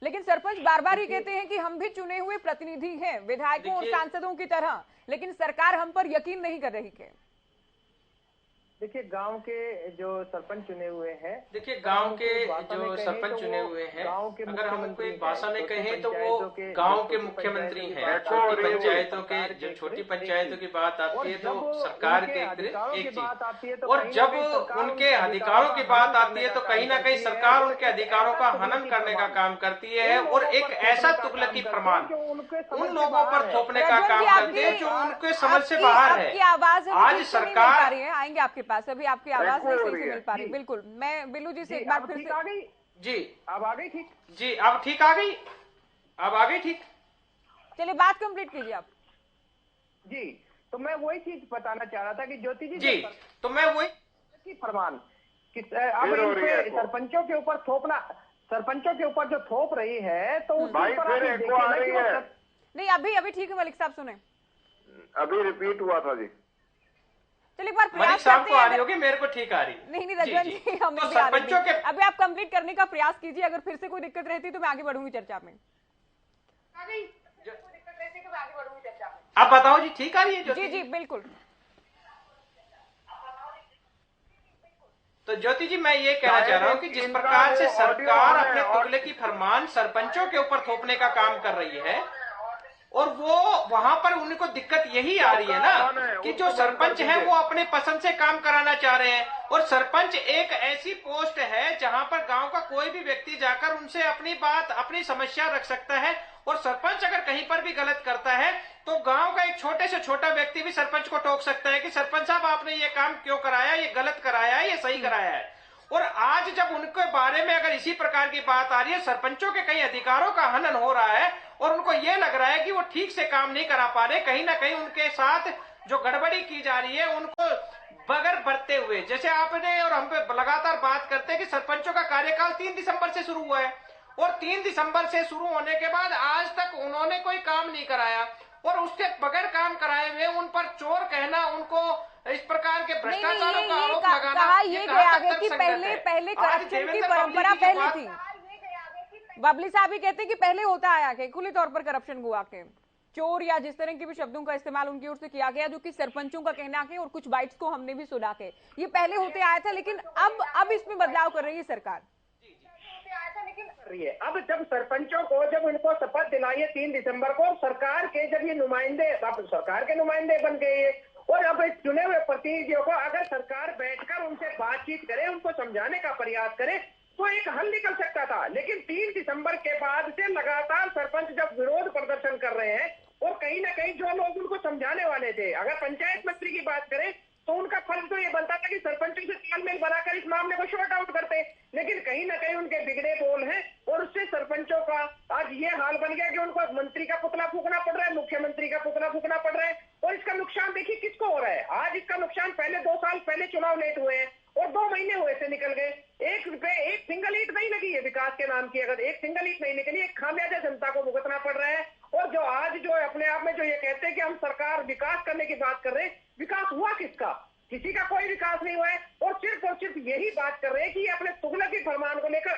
लेकिन सरपंच बार बार ही कहते हैं कि हम भी चुने हुए प्रतिनिधि हैं, विधायकों और सांसदों की तरह, लेकिन सरकार हम पर यकीन नहीं कर रही है। देखिए गांव के जो सरपंच चुने हुए हैं, गांव के जो सरपंच चुने हुए हैं, अगर हम उनको एक भाषा में कहें तो वो गांव के मुख्यमंत्री हैं। छोटी पंचायतों के जो छोटी पंचायतों की बात आती है तो सरकार के एक चीज, और जब उनके अधिकारों की बात आती है तो कहीं ना कहीं सरकार उनके अधिकारों का हनन करने का काम करती है और एक ऐसा तुगलकी प्रमाण उन लोगों पर थोपने का काम करती है जो उनके समझ से बाहर है। आज सरकार आएंगे आपके पास, अभी आपकी आवाज नहीं सही से मिल पा रही। बिल्कुल, मैं बिल्लू जी से एक बार फिर से। जी अब आ गई ठीक? जी अब ठीक आ गई, अब आ गई ठीक। चलिए बात कंप्लीट कीजिए आप। जी तो मैं वही चीज बताना चाह रहा था कि ज्योति जी तो मैं वही फरमान कि अब सरपंचों के ऊपर थोपना, सरपंचों के ऊपर जो थोप रही है तो नहीं अभी ठीक है मलिक साहब सुने, अभी रिपीट हुआ था जी। चलिए एक बार प्रयास करते हैं। आ रही होगी, मेरे को ठीक आ रही। नहीं रजवन जी हमें तो सरपंचों के अभी आप कंप्लीट करने का प्रयास कीजिए, अगर फिर से कोई दिक्कत रहती तो मैं आगे बढ़ूंगी चर्चा में। आप बताओ जी ठीक आ रही है? जी बिल्कुल। तो ज्योति जी मैं ये कहना चाह रहा हूँ कि जिस प्रकार से सरकार अपने तुगलकी फरमान सरपंचों के ऊपर थोपने का काम कर रही है और वो वहां पर उनको दिक्कत यही आ रही है ना कि जो सरपंच है वो अपने पसंद से काम कराना चाह रहे हैं और सरपंच एक ऐसी पोस्ट है जहां पर गांव का कोई भी व्यक्ति जाकर उनसे अपनी बात अपनी समस्या रख सकता है और सरपंच अगर कहीं पर भी गलत करता है तो गांव का एक छोटे से छोटा व्यक्ति भी सरपंच को टोक सकता है कि सरपंच साहब आपने ये काम क्यों कराया, ये गलत कराया है, ये सही कराया है। और आज जब उनके बारे में अगर इसी प्रकार की बात आ रही है, सरपंचों के कई अधिकारों का हनन हो रहा है और उनको ये लग रहा है कि वो ठीक से काम नहीं करा पा रहे, कहीं ना कहीं उनके साथ जो गड़बड़ी की जा रही है उनको बगैर बरते हुए, जैसे आपने और हम पे लगातार बात करते हैं कि सरपंचों का कार्यकाल 3 दिसंबर से शुरू हुआ है और 3 दिसंबर से शुरू होने के बाद आज तक उन्होंने कोई काम नहीं कराया और उसके बगैर काम कराए हुए उन पर चोर कहना, उनको इस प्रकार के भ्रष्टाचारों का आरोप लगाना, कहा ये गया गया कि पहले करप्शन की परंपरा पहले थी। बबली साहब ही कहते हैं कि पहले होता आया कि खुले तौर पर करप्शन हुआ के चोर या जिस तरह के भी शब्दों का इस्तेमाल उनकी ओर से किया गया, जो कि सरपंचों का कहना है और कुछ बाइट्स को हमने भी सुना के ये पहले होते आया था, लेकिन अब इसमें बदलाव कर रही है सरकार। अब जब सरपंचों को जब उनको शपथ दिलाई है 3 दिसंबर को, सरकार के जब ये नुमाइंदे, अब सरकार के नुमाइंदे बन गए और अब चुने हुए प्रतिनिधियों को अगर सरकार बैठकर उनसे बातचीत करे, उनको समझाने का प्रयास करे तो एक हल निकल सकता था। लेकिन 3 दिसंबर के बाद से लगातार सरपंच जब विरोध प्रदर्शन कर रहे हैं और कहीं ना कहीं जो लोग उनको समझाने वाले थे, अगर पंचायत मंत्री की बात करें तो उनका फर्ज तो ये बनता था कि सरपंचों से तालमेल बनाकर इस मामले को शॉर्ट आउट करते, लेकिन कहीं ना कहीं उनके बिगड़े बोल हैं और उससे सरपंचों का आज ये हाल बन गया कि उनको मंत्री का पुतला फूकना पड़ रहा है, मुख्यमंत्री का पुतला फूकना पड़ रहा है। और इसका नुकसान देखिए किसको हो रहा है। आज इसका नुकसान पहले 2 साल पहले चुनाव लेट हुए हैं और 2 महीने हुए से निकल गए, एक सिंगल ईंट नहीं लगी है विकास के नाम की, अगर एक सिंगल ईंट नहीं निकली, एक खामियाजा जनता को भुगतना पड़ रहा है। और जो आज जो अपने आप में जो ये कहते हैं कि हम सरकार विकास करने की बात कर रहे हैं, विकास हुआ किसका? किसी का कोई विकास नहीं हुआ है और सिर्फ यही बात कर रहे हैं कि ये अपने तुगलकी फरमान को लेकर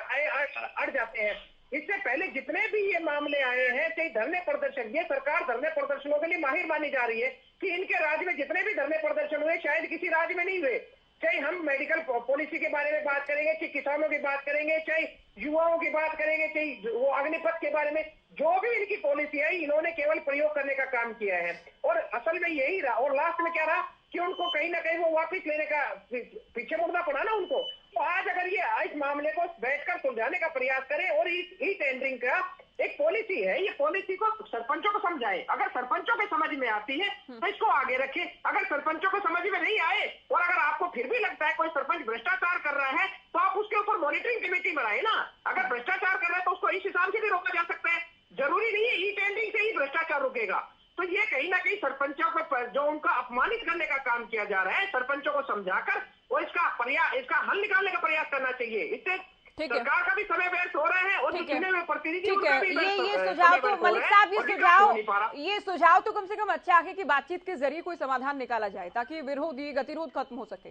अड़ जाते हैं। इससे पहले जितने भी ये मामले आए हैं, चाहे धरने प्रदर्शन, ये सरकार धरने प्रदर्शनों के लिए माहिर मानी जा रही है कि इनके राज्य में जितने भी धरने प्रदर्शन हुए शायद किसी राज्य में नहीं हुए। चाहे हम मेडिकल पॉलिसी के बारे में बात करेंगे, चाहे किसानों की बात करेंगे, चाहे युवाओं की बात करेंगे, चाहे वो अग्निपथ के बारे में, जो भी इनकी पॉलिसी है इन्होंने केवल प्रयोग करने का काम किया है। और असल में यही रहा और लास्ट में क्या रहा कि उनको कहीं ना कहीं वो वापस लेने का पीछे मुड़ना पड़ा ना उनको। तो आज अगर ये इस मामले को बैठकर सुलझाने का प्रयास करें और इस ई टेंडरिंग का एक पॉलिसी है, ये पॉलिसी को सरपंचों को समझाएं। अगर सरपंचों के समझ में आती है तो इसको आगे रखें, अगर सरपंचों को समझ में नहीं आए और अगर आपको फिर भी लगता है कोई सरपंच भ्रष्टाचार कर रहा है तो आप उसके ऊपर मॉनिटरिंग कमेटी बनाए ना। अगर भ्रष्टाचार कर रहा है तो उसको इस हिसाब से भी रोका जा सकता है, जरूरी नहीं है ई टेंडरिंग से ही भ्रष्टाचार रुकेगा। तो ये कहीं ना कहीं सरपंचों को जो उनका अपमानित करने का काम किया जा रहा है, सरपंचों को समझाकर और इसका हल निकालने का प्रयास करना चाहिए। इससे सरकार का भी समय व्यर्थ हो रहा है और जो चुने हुए प्रतिनिधि उनका भी ये सुझाव तो मलिक साहब ये सुझाव तो कम से कम अच्छा है कि बातचीत के जरिए कोई समाधान निकाला जाए ताकि विरोध ये गतिरोध खत्म हो सके।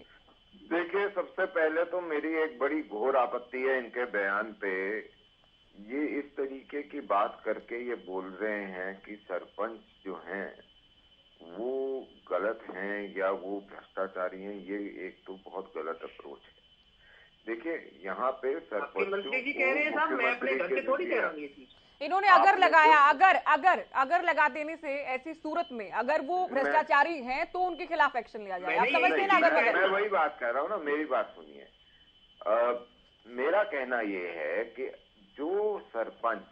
देखिए, सबसे पहले तो मेरी एक बड़ी घोर आपत्ति है इनके बयान पे। ये इस तरीके की बात करके ये बोल रहे हैं कि सरपंच जो हैं वो गलत हैं या वो भ्रष्टाचारी हैं। ये एक तो बहुत गलत अप्रोच है। देखिए, यहाँ पे सरपंच जी कह रहे हैं साहब, मैं अपने घर के थोड़ी कह रहा हूँ ये चीज। इन्होंने अगर लगाया, अगर लगा देने से ऐसी सूरत में अगर वो भ्रष्टाचारी हैं तो उनके खिलाफ एक्शन लिया जाए। आप समझते हैं ना? मैं वही बात कह रहा हूँ ना, मेरी बात सुनिए। मेरा कहना ये है कि जो सरपंच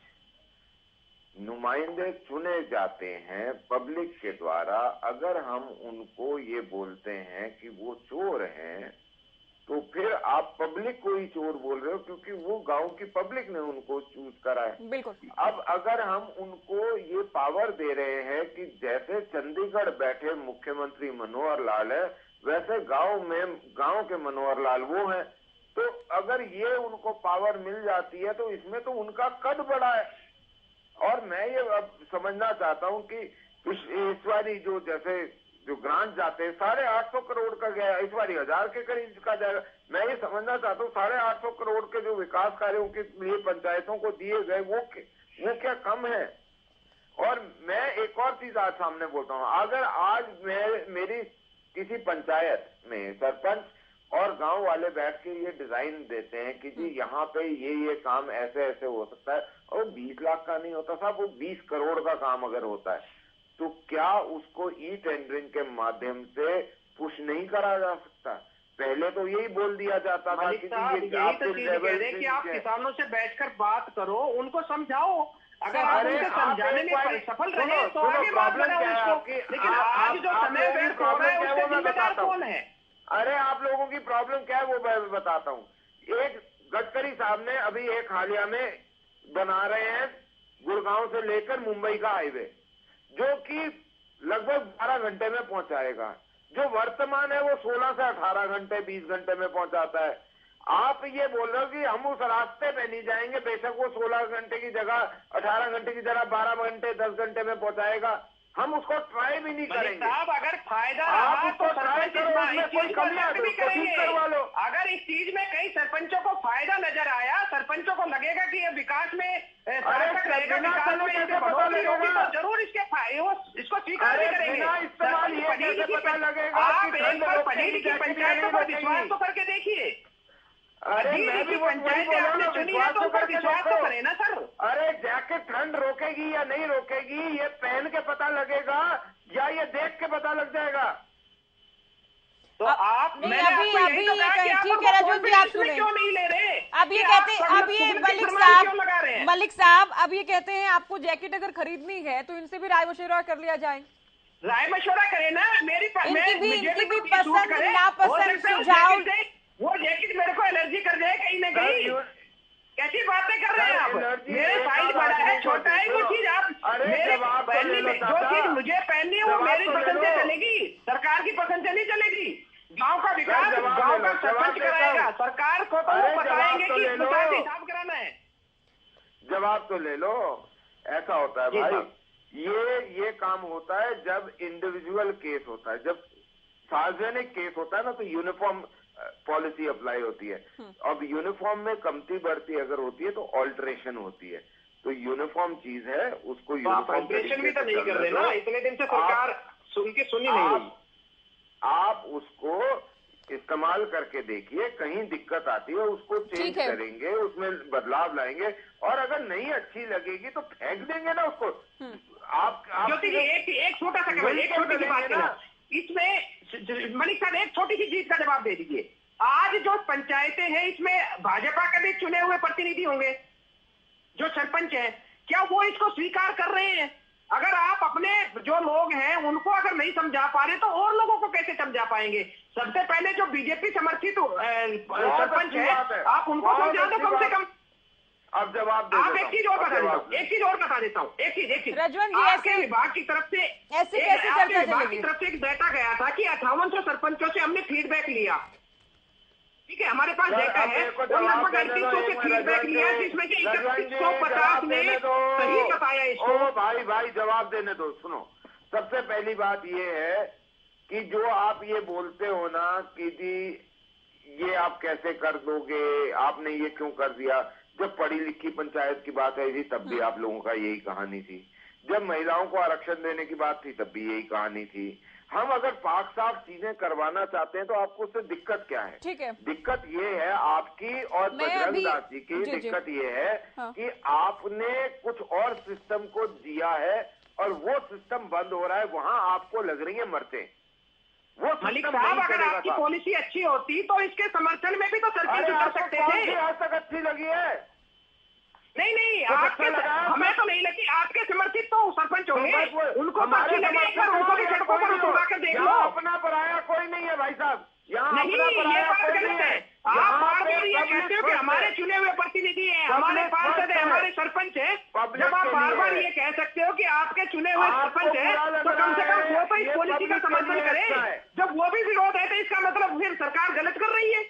नुमाइंदे चुने जाते हैं पब्लिक के द्वारा, अगर हम उनको ये बोलते हैं कि वो चोर हैं तो फिर आप पब्लिक को ही चोर बोल रहे हो, क्योंकि वो गांव की पब्लिक ने उनको चूज करा है। बिल्कुल। अब अगर हम उनको ये पावर दे रहे हैं कि जैसे चंडीगढ़ बैठे मुख्यमंत्री मनोहर लाल है वैसे गांव के मनोहर लाल वो हैं, तो अगर ये उनको पावर मिल जाती है तो इसमें तो उनका कद बड़ा है। और मैं ये अब समझना चाहता हूँ कि इस बारी जो ग्रांट जाते हैं 850 करोड़ का गया, इस बारी 1000 के करीब का जाएगा। मैं ये समझना चाहता हूँ 850 करोड़ के जो विकास कार्यों के लिए पंचायतों को दिए गए वो क्या कम है? और मैं एक और चीज आज सामने बोलता हूँ, अगर आज मेरी किसी पंचायत में सरपंच और गांव वाले बैठ के ये डिजाइन देते हैं कि जी यहाँ पे ये काम ऐसे ऐसे हो सकता है, और 20 लाख का नहीं होता साहब, वो 20 करोड़ का काम अगर होता है तो क्या उसको ई टेंडरिंग के माध्यम से पुश नहीं करा जा सकता? पहले तो यही बोल दिया जाता था कि यही तो चीज कह रहे हैं कि आप किसानों से बैठकर बात करो, उनको समझाओ। अगर आप उनको समझाने में सफल रहे तो आगे बात करें उसको, लेकिन आज जो समय व्यर्थ हो रहा है उसका जिम्मेदार कौन है? अरे आप लोगों की प्रॉब्लम क्या है वो मैं बताता हूँ। एक गडकरी साहब ने अभी एक हालिया में बना रहे हैं गुड़गांव से लेकर मुंबई का हाईवे, जो कि लगभग 12 घंटे में पहुंचाएगा। जो वर्तमान है वो 16 से 18 घंटे 20 घंटे में पहुंचाता है। आप ये बोल रहे हो कि हम उस रास्ते पे नहीं जाएंगे, बेशक वो 16 घंटे की जगह 18 घंटे की जगह 12 घंटे 10 घंटे में पहुंचाएगा, हम उसको ट्राई भी नहीं करेंगे। साहब अगर फायदा आप रहा उसको तो ट्राई करो, उसमें कोई कमी है तो उसको ठीक करवा लो। अगर इस चीज में कई सरपंचों को फायदा नजर आया, सरपंचों को लगेगा कि ये विकास में सार्थक रहेगा, विकास में इससे बढ़ोतरी होगी, तो जरूर इसको स्वीकार भी करेंगे। आप एक बार पढ़ी लिखी पंचायतों पर विश्वास तो करके देखिए। पंचायतें आपने चुनी है तो ऊपर विश्वास तो करें ना सर। अरे जैकेट ठंड रोकेगी या नहीं रोकेगी ये पहन के पता लगेगा या ये देख के पता लग जाएगा। तो आप ठीक है रजवन जी, आप सुने क्यों नहीं ले रहे? अब ये कहते हैं, अब ये मलिक साहब अब ये कहते हैं आपको जैकेट अगर खरीदनी है तो इनसे भी राय मशवरा कर लिया जाए। राय मशवरा करें ना, मेरी इनकी भी पसंद नापसंद सुझाव। वो जैकेट मेरे को एलर्जी कर जाए कहीं ना कहीं। कैसी बातें कर रहे हैं आप? मेरे साइज बड़ा है छोटा है, वो चीज आप पहननी में जो चीज मुझे पहननी है वो मेरी पसंद से चलेगी, सरकार की पसंद से नहीं चलेगी। गांव का विकास गांव का सरपंच कराएगा, सरकार को तो वो बताएंगे कि हिसाब कराना है। जवाब तो ले लो। ऐसा होता है भाई, ये काम होता है जब इंडिविजुअल केस होता है, जब सार्वजनिक केस होता है ना तो यूनिफॉर्म पॉलिसी अप्लाई होती है। अब यूनिफॉर्म में कमती बढ़ती अगर होती है तो ऑल्टरेशन होती है। तो यूनिफॉर्म चीज है, उसको ऑल्टरेशन भी तो नहीं कर रहे ना, इतने दिन से सरकार सुनी नहीं रही। आप उसको इस्तेमाल करके देखिए, कहीं दिक्कत आती है उसको चेंज करेंगे, उसमें बदलाव लाएंगे, और अगर नहीं अच्छी लगेगी तो फेंक देंगे ना उसको। आप एक छोटा सा छोटी सी बात है इसमें, मलिक साहब एक छोटी सी चीज का जवाब दे दीजिए। आज जो पंचायतें हैं इसमें भाजपा के भी चुने हुए प्रतिनिधि होंगे जो सरपंच है, क्या वो इसको स्वीकार कर रहे हैं? अगर आप अपने जो लोग हैं उनको अगर नहीं समझा पा रहे तो और लोगों को कैसे समझा पाएंगे? सबसे पहले जो बीजेपी समर्थित सरपंच है आप उनको समझा दो कम से कम। अब जवाब दे आप एक चीज और बता देता हूँ, एक चीज रजवन जी, आपके विभाग की तरफ से एक डाटा गया था कि 5800 सरपंचों से हमने फीडबैक लिया। ठीक है, हमारे पास डाटा है, और लगभग 3800 से फीडबैक लिया जिसमें से 3150 ने सही बताया इसको। भाई जवाब देने दो। सुनो, सबसे पहली बात ये है कि जो आप ये बोलते हो ना कि जी ये आप कैसे कर दोगे, आपने ये क्यों कर दिया। जब पढ़ी लिखी पंचायत की बात आई थी तब भी आप लोगों का यही कहानी थी। जब महिलाओं को आरक्षण देने की बात थी तब भी यही कहानी थी। हम अगर पाक साफ चीजें करवाना चाहते हैं तो आपको उससे दिक्कत क्या है? ठीक है, दिक्कत ये है आपकी और बजरंग दास जी की। दिक्कत ये है कि आपने कुछ और सिस्टम को दिया है और वो सिस्टम बंद हो रहा है, वहां आपको लग रही है मरते। वो मलिक साहब अगर आपकी पॉलिसी अच्छी होती तो इसके समर्थन में भी तो सरपंच कर सकते थे। आज तक अच्छी लगी है? नहीं, आपके हमें तो नहीं लगी। आपके समर्थित तो सरपंच होंगे, उनको तो अच्छी लगी, उनको भी सड़कों पर उतरवा कर देख लो। अपना पराया कोई नहीं है भाई साहब, यहाँ नहीं, ये बात गलत है। आप बार बार ये कहते हो कि हमारे चुने हुए प्रतिनिधि हैं, हमारे पार्षद है, हमारे सरपंच है। जब आप बार बार ये कह सकते हो कि आपके चुने हुए सरपंच है तो कम से कम वो तो इस पॉलिसी का समर्थन करे। जब वो भी विरोध है तो इसका मतलब फिर सरकार गलत कर रही है।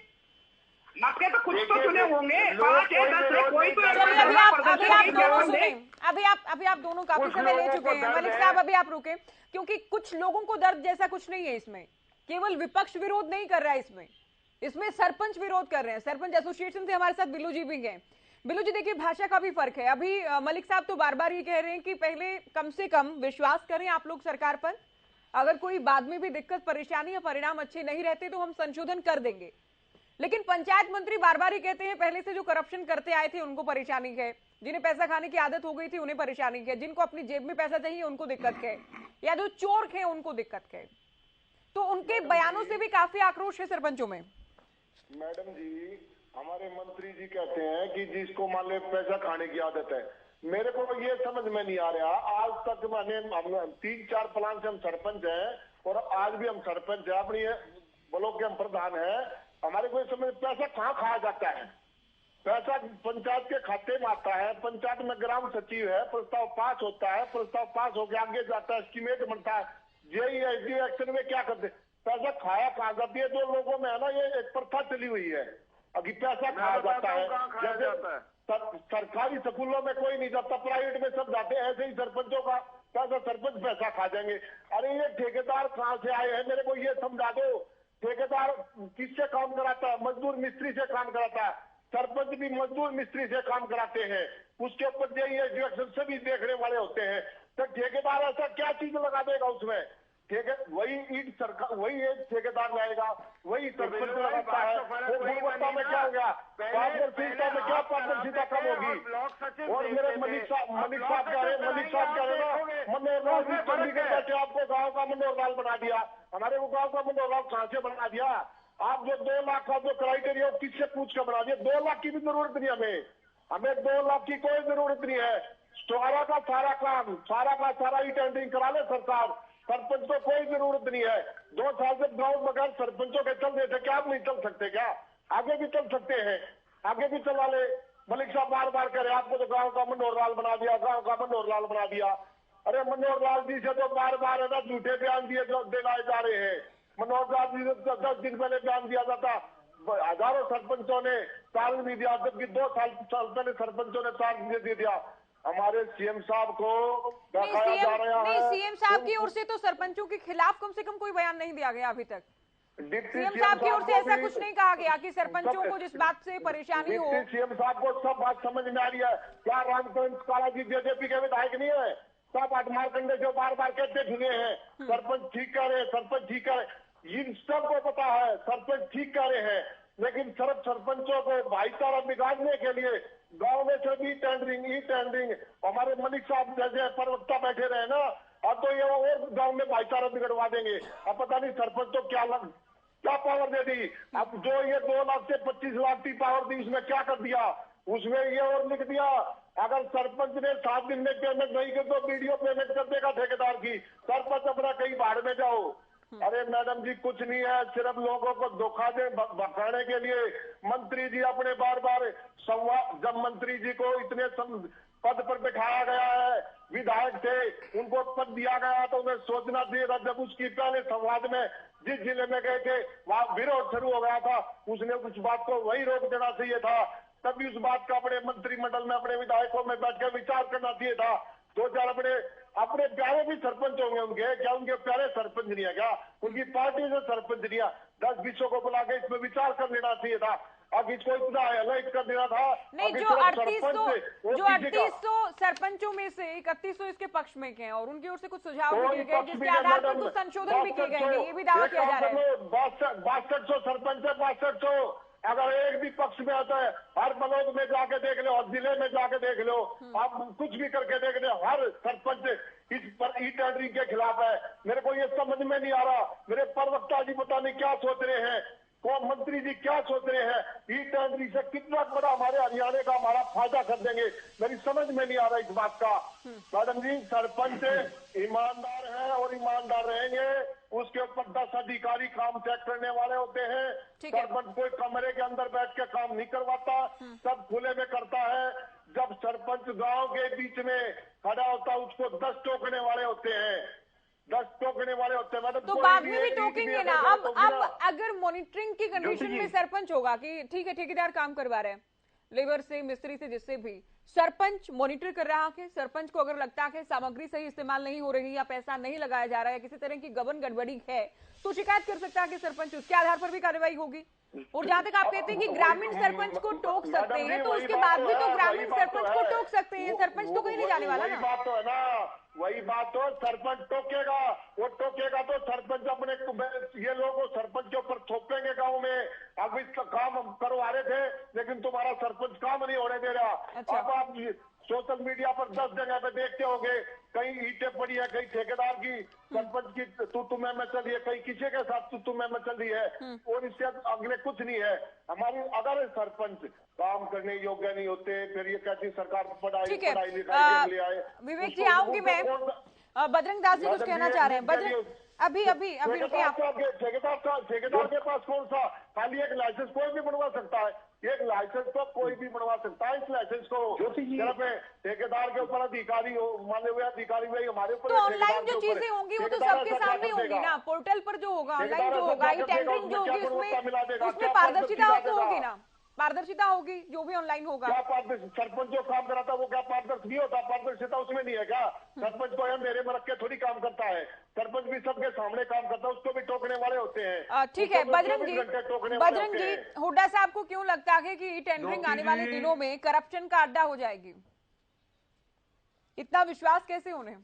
आपके तो कुछ तो चुने होंगे, 5 है 10 है, कोई तो अभी आप दोनों काफी समय ले चुके हैं। मलिक साहब अभी आप रुके, क्योंकि कुछ लोगों को दर्द जैसा कुछ नहीं है इसमें। केवल विपक्ष विरोध नहीं कर रहा है इसमें सरपंच विरोध कर रहे हैं। सरपंच एसोसिएशन से हमारे साथ बिल्लू जी भी गए। बिल्लू जी देखिए, भाषा का भी फर्क है। अभी मलिक साहब तो बार बार ये कह रहे हैं कि पहले कम से कम विश्वास करें आप लोग सरकार पर, अगर कोई बाद में भी दिक्कत परेशानी या परिणाम अच्छे नहीं रहते तो हम संशोधन कर देंगे। लेकिन पंचायत मंत्री बार बार ही कहते हैं पहले से जो करप्शन करते आए थे उनको परेशानी है, जिन्हें पैसा खाने की आदत हो गई थी उन्हें परेशानी है, जिनको अपनी जेब में पैसा चाहिए उनको दिक्कत है, या जो चोर है उनको दिक्कत है। तो उनके बयानों से भी काफी आक्रोश है सरपंचों में। मैडम जी, हमारे मंत्री जी कहते हैं कि जिसको मान ले पैसा खाने की आदत है। मेरे को ये समझ में नहीं आ रहा, आज तक मैंने 3-4 प्लान से हम सरपंच हैं और आज भी हम सरपंच है, अपनी ब्लॉक के हम प्रधान है। हमारे को इस समय पैसा कहाँ खाया जाता है? पैसा पंचायत के खाते में आता है, पंचायत में ग्राम सचिव है, प्रस्ताव पास होता है, प्रस्ताव पास होकर आगे जाता है, एस्टीमेट बनता है, जेई एसडी एक्शन में क्या करते, पैसा खाया कहा जाती है। जो लोगों में है ना, ये एक प्रथा चली हुई है, अभी पैसा खाया जाता है। जैसे सरकारी स्कूलों में कोई नहीं जाता, प्राइवेट में सब जाते हैं, ऐसे ही सरपंचों का पैसा, सरपंच पैसा खा जाएंगे। अरे ये ठेकेदार कहाँ से आए हैं, मेरे को ये समझा दो। ठेकेदार किससे काम कराता है? मजदूर मिस्त्री से काम कराता है। सरपंच भी मजदूर मिस्त्री से काम कराते हैं, उसके ऊपर ये डिरेक्शन सभी देखने वाले होते हैं। तो ठेकेदार ऐसा क्या चीज लगा देगा उसमें? वही ईट सरकार, वही एक ठेकेदार लाएगा, वही सरपंच लगाता है। वो गुणवत्ता में क्या हो गया? पारदर्शिता में क्या पारदर्शिता कम होगी? और मेरे मलिक साहब कह रहे ना, मनोहर लाल चंडीगढ़ बैठे आपको गाँव का मनोहर लाल बना दिया। हमारे को गाँव का मनोहर लाल कहाँ से बना दिया? आप जो 2 लाख का जो क्राइटेरिया किससे पूछ कर बना दिया? 2 लाख की भी जरूरत नहीं हमें 2 लाख की कोई जरूरत नहीं है। सारा का सारा काम, सारा का सारा ही टेंडरिंग करा ले सरकार। सरपंच को कोई जरूरत नहीं है। 2 साल से गाँव बगैर सरपंचों के चल रहे थे, क्या आप नहीं चल सकते? क्या आगे भी चल सकते हैं? आगे भी चला ले। मलिक साहब बार बार कह रहे आपको तो गाँव का मनोहर लाल बना दिया, गाँव का मनोहर लाल बना दिया। अरे मनोहर लाल जी से तो बार बार है ना झूठे बयान दिए जो दिलाए जा रहे हैं। मनोहर लाल जी से 10 दिन पहले बयान दिया जाता, हजारों सरपंचों ने साल नहीं दिया, जबकि 2 साल पहले सरपंचों ने साल दे दिया। हमारे सीएम साहब को दिखाया जा रहा है। सीएम साहब की ओर से तो सरपंचों के खिलाफ कम से कम कोई बयान नहीं दिया गया अभी तक। सीएम साहब की ओर से ऐसा कुछ नहीं कहा गया कि सरपंचों को जिस बात से परेशानी हो। सीएम साहब को सब बात समझ में आ रही है। क्या रामचंद्र काला जी बीजेपी के विधायक नहीं है? सब मारकंडे जो बार बार कहते सुने हैं सरपंच ठीक कह रहे हैं, सरपंच ठीक कह रहे। इन सबको पता है सरपंच ठीक कह रहे हैं, लेकिन सिर्फ सरपंचों को भाईचारा बिगाड़ने के लिए गांव में से भी टेंडरिंग हमारे मलिक साहब जैसे प्रवक्ता बैठे रहे ना, अब तो ये और गांव में भाईचारा बिगड़वा देंगे। अब पता नहीं सरपंच तो क्या पावर दे दी। अब जो ये 2 लाख से 25 लाख की पावर दी, उसमें क्या कर दिया? उसमें ये और लिख दिया अगर सरपंच ने 7 दिन में पेमेंट नहीं की तो वीडियो पेमेंट कर देगा ठेकेदार की। सरपंच अपना कहीं बाहर में जाओ। अरे मैडम जी कुछ नहीं है, सिर्फ लोगों को धोखा दे भगाने के लिए मंत्री जी अपने बार बार संवाद, जब मंत्री जी को इतने पद पर बैठाया गया है, विधायक थे उनको पद दिया गया तो उन्हें सोचना चाहिए था। जब उसकी पहले संवाद में जिस जिले में गए थे वहां विरोध शुरू हो गया था, उसने उस बात को वही रोक देना चाहिए था। तभी उस बात का अपने मंत्रिमंडल में अपने विधायकों में बैठकर विचार करना चाहिए था। 2-4 अपने प्यारे भी सरपंच होंगे उनके, क्या उनके प्यारे सरपंच नहीं है? क्या उनकी पार्टी से सरपंच नहीं है? 10-20 को बुला के इसमें विचार कर लेना चाहिए था। अब इसको इतना अलर्ट कर देना था। नहीं, जो 3800 सरपंचों में से 3100 इसके पक्ष में के हैं और उनकी ओर से कुछ सुझाव भी दिए गए जिसके आधार पर कुछ संशोधन भी किए गए, ये भी दावा किया जा रहा है। 6200 सरपंच है, 6200 अगर एक भी पक्ष में आता है, हर ब्लॉक में जाके देख लो, हर जिले में जाके देख लो, आप कुछ भी करके देख लो, हर सरपंच इस पर ई टेंडरिंग के खिलाफ है। मेरे को ये समझ में नहीं आ रहा, मेरे प्रवक्ता जी पता नहीं क्या सोच रहे हैं, कौन मंत्री जी क्या सोच रहे हैं, ई टेंडरिंग से कितना बड़ा हमारे हरियाणा का हमारा फायदा कर देंगे, मेरी समझ में नहीं आ रहा इस बात का। मैडम जी सरपंच ईमानदार है और ईमानदार रहेंगे, उसके ऊपर 10 अधिकारी काम चेक करने वाले होते हैं। सरपंच कोई कमरे के अंदर बैठ के काम नहीं करवाता, सब खुले में करता है। जब सरपंच गांव के बीच में खड़ा होता उसको 10 टोकने वाले होते हैं, 10 टोकने वाले होते हैं। मतलब तो बाद में भी टोकेंगे ना। अब अगर मॉनिटरिंग की कंडीशन में सरपंच होगा कि ठीक है ठेकेदार काम करवा रहे हैं, लेबर से, मिस्त्री से, जिससे भी सरपंच मॉनिटर कर रहा है, सरपंच को अगर लगता है सामग्री सही इस्तेमाल नहीं हो रही या पैसा नहीं लगाया जा रहा है, किसी तरह की गबन गड़बड़ी है, तो शिकायत कर सकता है कि सरपंच, उसके आधार पर भी कार्रवाई होगी। और जहां तक आप कहते हैं कि ग्रामीण सरपंच को टोक सकते हैं, तो उसके बाद भी तो ग्रामीण सरपंच को टोक सकते हैं, सरपंच तो कहीं नहीं जाने वाला ना। बात तो है ना, वही बात तो सरपंच टोकेगा, वो टोकेगा तो सरपंच अपने ये लोग सरपंच के ऊपर थोपेंगे गांव में। अब इसका काम हम करवा रहे थे लेकिन तुम्हारा सरपंच काम नहीं होने दे रहा। अच्छा। अब आप सोशल मीडिया पर 10 जगह पे देखते होंगे, कहीं ईंटें पड़ी है, कहीं ठेकेदार की सरपंच की तुम्हें में चल रही है, कहीं किसी के साथ तुम्हें में चल रही है, और इससे अगले कुछ नहीं है। हमारी अगर सरपंच काम करने योग्य नहीं होते फिर ये कैसी सरकार पढ़ाई लिखाई के लिए आए। विवेक जी आऊंगी मैं, बजरंग दास जी कुछ कहना चाह रहे हैं। बजरंग अभी रुके आप। ठेकेदार के पास कौन सा खाली एक लाइसेंस कोई भी बनवा सकता है, एक लाइसेंस तो कोई भी बनवा सकता है। इस लाइसेंस को सिर्फ ठेकेदार के ऊपर अधिकारी हो, माने हुए अधिकारी भाई हमारे ऊपर। तो ऑनलाइन जो चीजें होंगी वो तो सबके सामने होगी ना, पोर्टल पर जो होगा, ऑनलाइन जो होगा, ई टेंडरिंग जो होगी उसमें पारदर्शिता तो होगी ना, पारदर्शिता होगी जो भी ऑनलाइन होगा। क्या पारदर्शी सरपंच जो काम कराता है वो क्या पारदर्शी नहीं होता? पारदर्शिता उसमें नहीं है क्या? सरपंच को यार मेरे में रख के थोड़ी काम करता है, सरपंच भी सबके सामने काम करता है, उसको भी टोकने वाले होते हैं। ठीक है बजरंग जी, हुड्डा साहब को क्यों लगता है कि ई टेंडरिंग आने वाले दिनों में करप्शन का अड्डा हो जाएगी? इतना विश्वास कैसे उन्हें?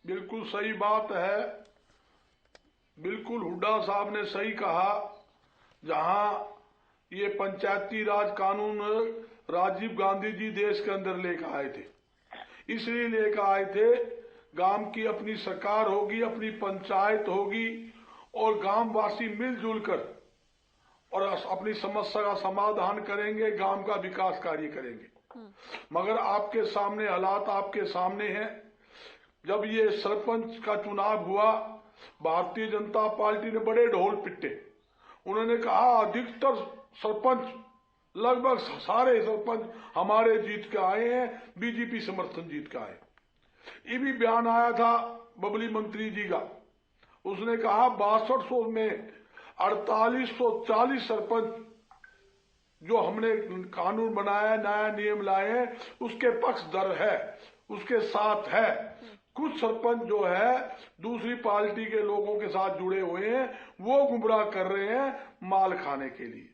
बिल्कुल सही बात है, बिल्कुल हुड्डा साहब ने सही कहा। जहां ये पंचायती राज कानून राजीव गांधी जी देश के अंदर लेकर आए थे, इसलिए लेकर आए थे गांव की अपनी सरकार होगी, अपनी पंचायत होगी और गांववासी मिलजुल कर और अपनी समस्या का समाधान करेंगे, गांव का विकास कार्य करेंगे। मगर आपके सामने हालात आपके सामने हैं। जब ये सरपंच का चुनाव हुआ, भारतीय जनता पार्टी ने बड़े ढोल पिटे। उन्होंने कहा अधिकतर सरपंच, लगभग सारे सरपंच हमारे जीत के आए हैं, बीजेपी समर्थन जीत के आए। ये भी बयान आया था बबली मंत्री जी का, उसने कहा 6200 में 4840 सरपंच जो हमने कानून बनाया, नया नियम लाए हैं, उसके पक्ष दर है, उसके साथ है। कुछ सरपंच जो है दूसरी पार्टी के लोगों के साथ जुड़े हुए हैं, वो गुमराह कर रहे हैं माल खाने के लिए।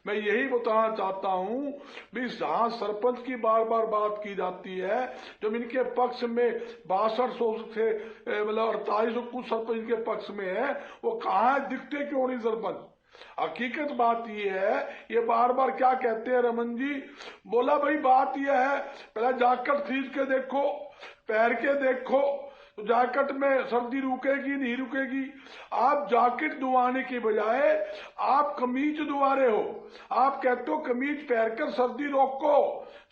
मैं यही बताना चाहता हूं भी जहां सरपंच की बार बार बात की जाती है, जब इनके पक्ष में 6200 से मतलब 4800 कुछ सरपंच इनके पक्ष में है, वो कहाँ दिखते क्यों नहीं सरपंच? हकीकत बात ये है, ये बार बार क्या कहते हैं रमन जी, बोला भाई बात ये है पहले जैकेट खरीद के देखो, पहन के देखो, तो जैकेट में सर्दी रुकेगी नहीं रुकेगी। आप जैकेट दुआने की बजाय आप कमीज दुआ रहे हो। आप कहते हो कमीज पहनकर सर्दी रोको।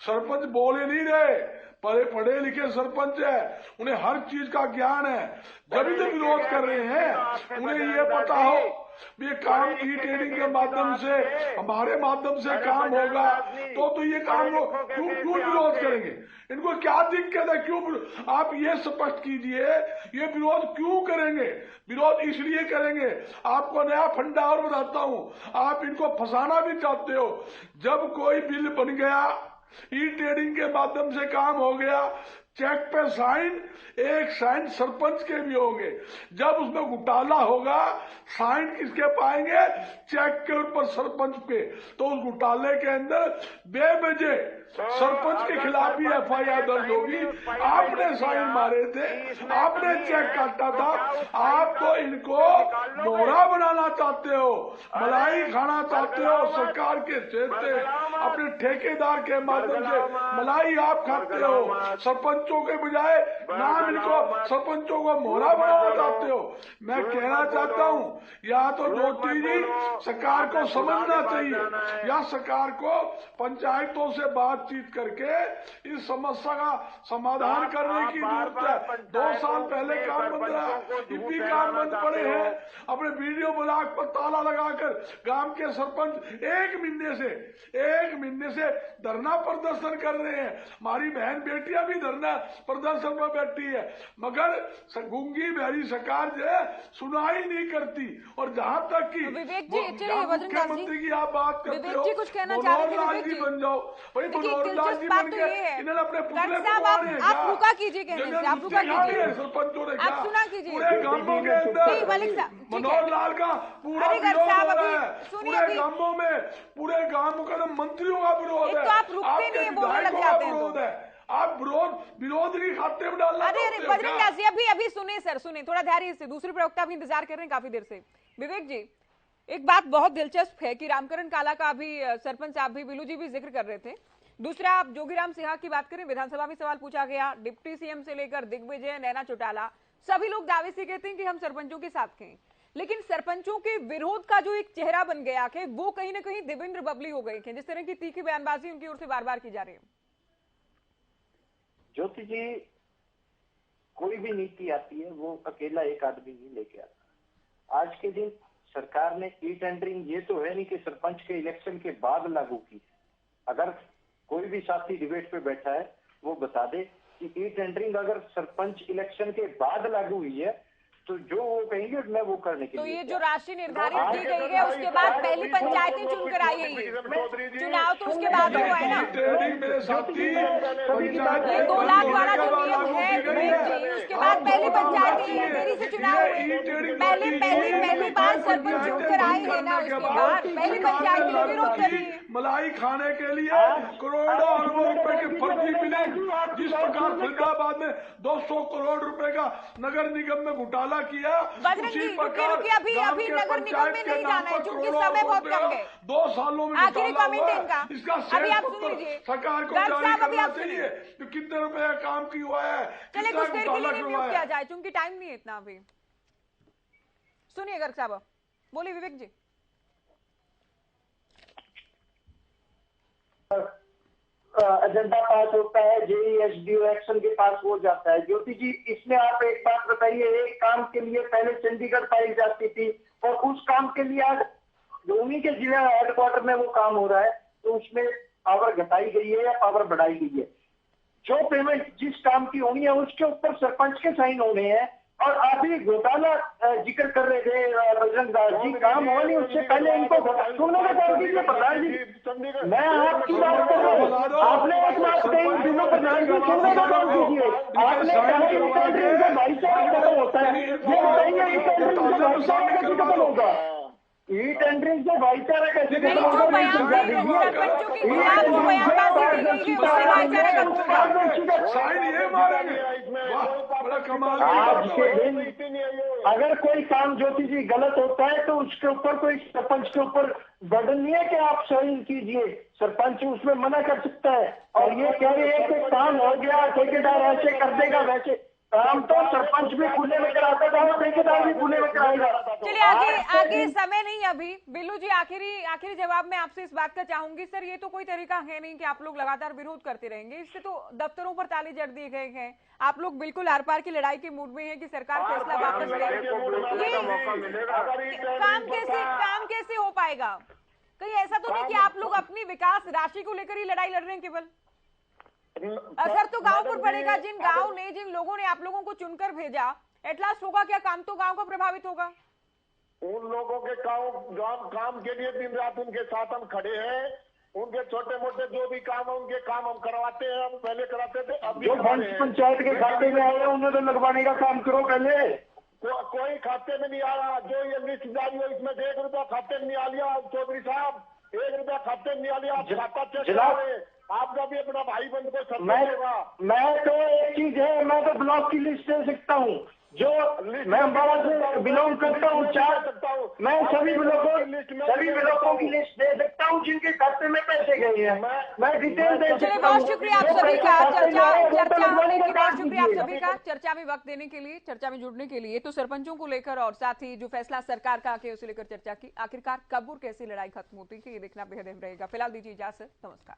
सरपंच बोले नहीं रहे, पढ़े लिखे सरपंच है, उन्हें हर चीज का ज्ञान है। जब भी तो विरोध कर रहे हैं उन्हें ये पता हो ये काम ई टेंडरिंग के माध्यम से, हमारे माध्यम से काम होगा, तो ये काम क्यों विरोध करेंगे? इनको क्या दिक्कत है? क्यों आप ये स्पष्ट कीजिए, ये विरोध क्यों करेंगे? विरोध इसलिए करेंगे, आपको नया फंडा और बताता हूं, आप इनको फंसाना भी चाहते हो। जब कोई बिल बन गया, ई टेंडरिंग के माध्यम से काम हो गया, चेक पे साइन, एक साइन सरपंच के भी होंगे। जब उसमें घोटाला होगा, साइन किसके पाएंगे? चेक के ऊपर सरपंच पे। तो उस घोटाले के अंदर बेवजह सरपंच के खिलाफ भी एफआईआर दर्ज होगी। आपने साइन मारे थे, आपने चेक काटा था, आप तो इनको मोहरा बनाना चाहते हो, मलाई खाना चाहते हो सरकार के से, अपने ठेकेदार के माध्यम से मलाई आप खाते हो। सरपंचों के बजाय नाम इनको सरपंचों को मोहरा बनाना चाहते हो। मैं कहना चाहता हूं, या तो ज्योति जी सरकार को समझना चाहिए, या सरकार को पंचायतों से बातचीत करके इस समस्या का समाधान करने की जरूरत है। 2 साल पहले काम बंद रहा, इतनी काम बंद पड़े हैं। अपने वीडियो ब्लॉग पर ताला लगाकर गांव के सरपंच एक महीने से धरना प्रदर्शन कर रहे हैं। हमारी बहन बेटियां भी धरना प्रदर्शन में बैठी है, मगर गूंगी बहरी सरकार जो है सुनाई नहीं करती। और जहां तक की मुख्यमंत्री की आप बात करते हो, मनोहर लाल जी बन जाओ भाई, मनोहर लाल जी बन गए, इन्होंने अपने पुतले बनवाने हैं। आप रुका कीजिए, कहने से आप रुका कीजिए, सरपंचों ने आप सुना कीजिए। पूरे गांवों के अंदर मनोहर लाल का पूरा विरोध हो रहा है, पूरे गांवों में, पूरे गांव का मंत्रियों का विरोध है, आप रुकते नहीं है, बोलने लग जाते हैं। आप विरोध की खाते में डालना। अरे बजरंग जी अभी सुने सर, सुने थोड़ा धैर्य से, दूसरी प्रवक्ता भी इंतजार कर रहे हैं काफी देर से। विवेक जी, एक बात बहुत दिलचस्प है कि रामकरण काला का भी सरपंच साहब भी, बिलू जी भी जिक्र कर रहे थे। दूसरा, आप जोगीराम सिन्हा की बात करें, विधानसभा में सवाल पूछा गया, डिप्टी सीएम से लेकर दिग्विजय, नैना चौटाला, सभी लोग दावे से कहते हैं कि हम सरपंचों के साथ हैं। लेकिन सरपंचों के विरोध का जो एक चेहरा बन गया है, वो कहीं ना कहीं देवेंद्र बबली हो गए हैं, जिस तरह की तीखी बयानबाजी उनकी ओर से बार बार की जा रही है। ज्योति जी, कोई भी नीति आती है वो अकेला एक आदमी नहीं लेके आता। आज के दिन सरकार ने ई टेंडरिंग ये तो है नहीं कि सरपंच के इलेक्शन के बाद लागू की। अगर कोई भी साथी डिबेट पे बैठा है वो बता दे कि ई टेंडरिंग अगर सरपंच इलेक्शन के बाद लागू हुई है तो जो वो कहेंगे मैं वो करने के तो लिए। ये जो राशि निर्धारित की गई है उसके बाद पहली पंचायतें चुनकर आई है, ये चुनाव तो उसके बाद हुआ है ना। ये 2 लाख वाला जो नियम है विवेक जी, उसके बाद पहली पंचायतें देरी से चुनाव हुए। पहली बार सरपंच चुनकर आए हैं ना, उसके बाद पहली पंचायतें विरोध कर रही है। मलाई खाने के लिए करोड़ों अरबों रुपए की फर्जी बिलिंग, जिस प्रकार फरीदाबाद में 200 करोड़ रुपए का नगर निगम में घोटाला किया, बजरंगी रुकिए अभी नगर निगम में नहीं जाना है क्योंकि समय बहुत कम है। 2 सालों में आखिरी कमेंट इनका, इसका अभी आप सुन लीजिए सरकार को जारी करना चाहिए तो कितने रुपए का काम की हुआ है। चलिए कुछ देर के लिए म्यूट किया जाए क्योंकि टाइम नहीं है इतना अभी। सुनिए गर्ग साहब, बोलिए विवेक जी। एजेंडा पास होता है, JESDO एक्शन के पास हो जाता है। ज्योति जी, इसमें आप एक बात बताइए, एक काम के लिए पहले चंडीगढ़ पाई जाती थी और उस काम के लिए आज उन्हीं के जिला हेडक्वार्टर में वो काम हो रहा है, तो उसमें पावर घटाई गई है या पावर बढ़ाई गई है? जो पेमेंट जिस काम की होनी है उसके ऊपर सरपंच के साइन होने हैं। और अभी घोटाला जिक्र कर रहे थे बजरंग दास जी, काम हुआ नहीं उससे पहले इनको सुनने का काम कीजिए प्रधान जी। मैं आपकी बात कर रहा हूँ, आपने एक बात कही दिनों प्रधान जी, सुनने का काम कीजिए। आपने कहा कि भाईचारा खत्म होता है, ये बताइए ई टेंडरिंग से भाईचारा कैसे खत्म होगा? ई टेंडरिंग से भाईचारा कैसे खत्म होगा? आज के दिन अगर कोई काम ज्योति जी गलत होता है तो उसके ऊपर कोई सरपंच के ऊपर बर्डन नहीं है कि आप साइन कीजिए, सरपंच उसमें मना कर सकता है। और ये कह रहे हैं कि काम हो गया, ठेकेदार ऐसे कर देगा वैसे, काम तो सरपंच भी खुले में कराता था और ठेकेदार भी खुले में कराएगा। चलिए आगे समय नहीं अभी। बिल्लू जी, आखिरी जवाब मैं आपसे इस बात का चाहूंगी। सर, ये तो कोई तरीका है नहीं कि आप लोग लगातार विरोध करते रहेंगे, इससे तो दफ्तरों पर ताले जड़ दिए गए हैं। आप लोग बिल्कुल आर पार की लड़ाई के मूड में हैं कि सरकार फैसला वापस ले। काम कैसे हो पाएगा? कहीं ऐसा तो नहीं कि आप लोग अपनी विकास राशि को लेकर ही लड़ाई लड़ रहे हैं केवल? असर तो गांव पर पड़ेगा। जिन लोगों ने आप लोगों को चुनकर भेजा, एटलास्ट होगा क्या? काम तो गांव का प्रभावित होगा। उन लोगों के काम के लिए दिन रात उनके साथ हम खड़े हैं। उनके छोटे मोटे जो भी काम है उनके काम हम करवाते हैं, हम पहले कराते थे, अब जो पंचायत के खाते में आए उन्हें तो लगवाने का काम करो पहले। कोई खाते में नहीं आ रहा। जो ये लिस्ट जारी है इसमें 1 रुपया खाते में नहीं आ लिया चौधरी साहब, 1 रुपया खाते में नहीं आ लिया। आप खाता चेक करावे, आपका भी अपना भाई बंद को सब होगा। मैं तो एक चीज है, मैं तो ब्लॉक की लिस्ट दे सकता हूँ, जो मैं अम्बाला से बिलोंग करता हूँ, मैं सभी ब्लॉकों की लिस्ट दे सकता हूँ जिनके खाते में पैसे गए हैं। मैं डिटेल दे सकता हूँ। बहुत शुक्रिया आप सभी का चर्चा होने की, बहुत शुक्रिया आप सभी का चर्चा में वक्त देने के लिए, चर्चा में जुड़ने के लिए। तो सरपंचों को लेकर और साथ ही जो फैसला सरकार का है उसे लेकर चर्चा की। आखिरकार कब और कैसी लड़ाई खत्म होती है ये देखना बेहद अहम रहेगा। फिलहाल दीजिए इजाजत, नमस्कार।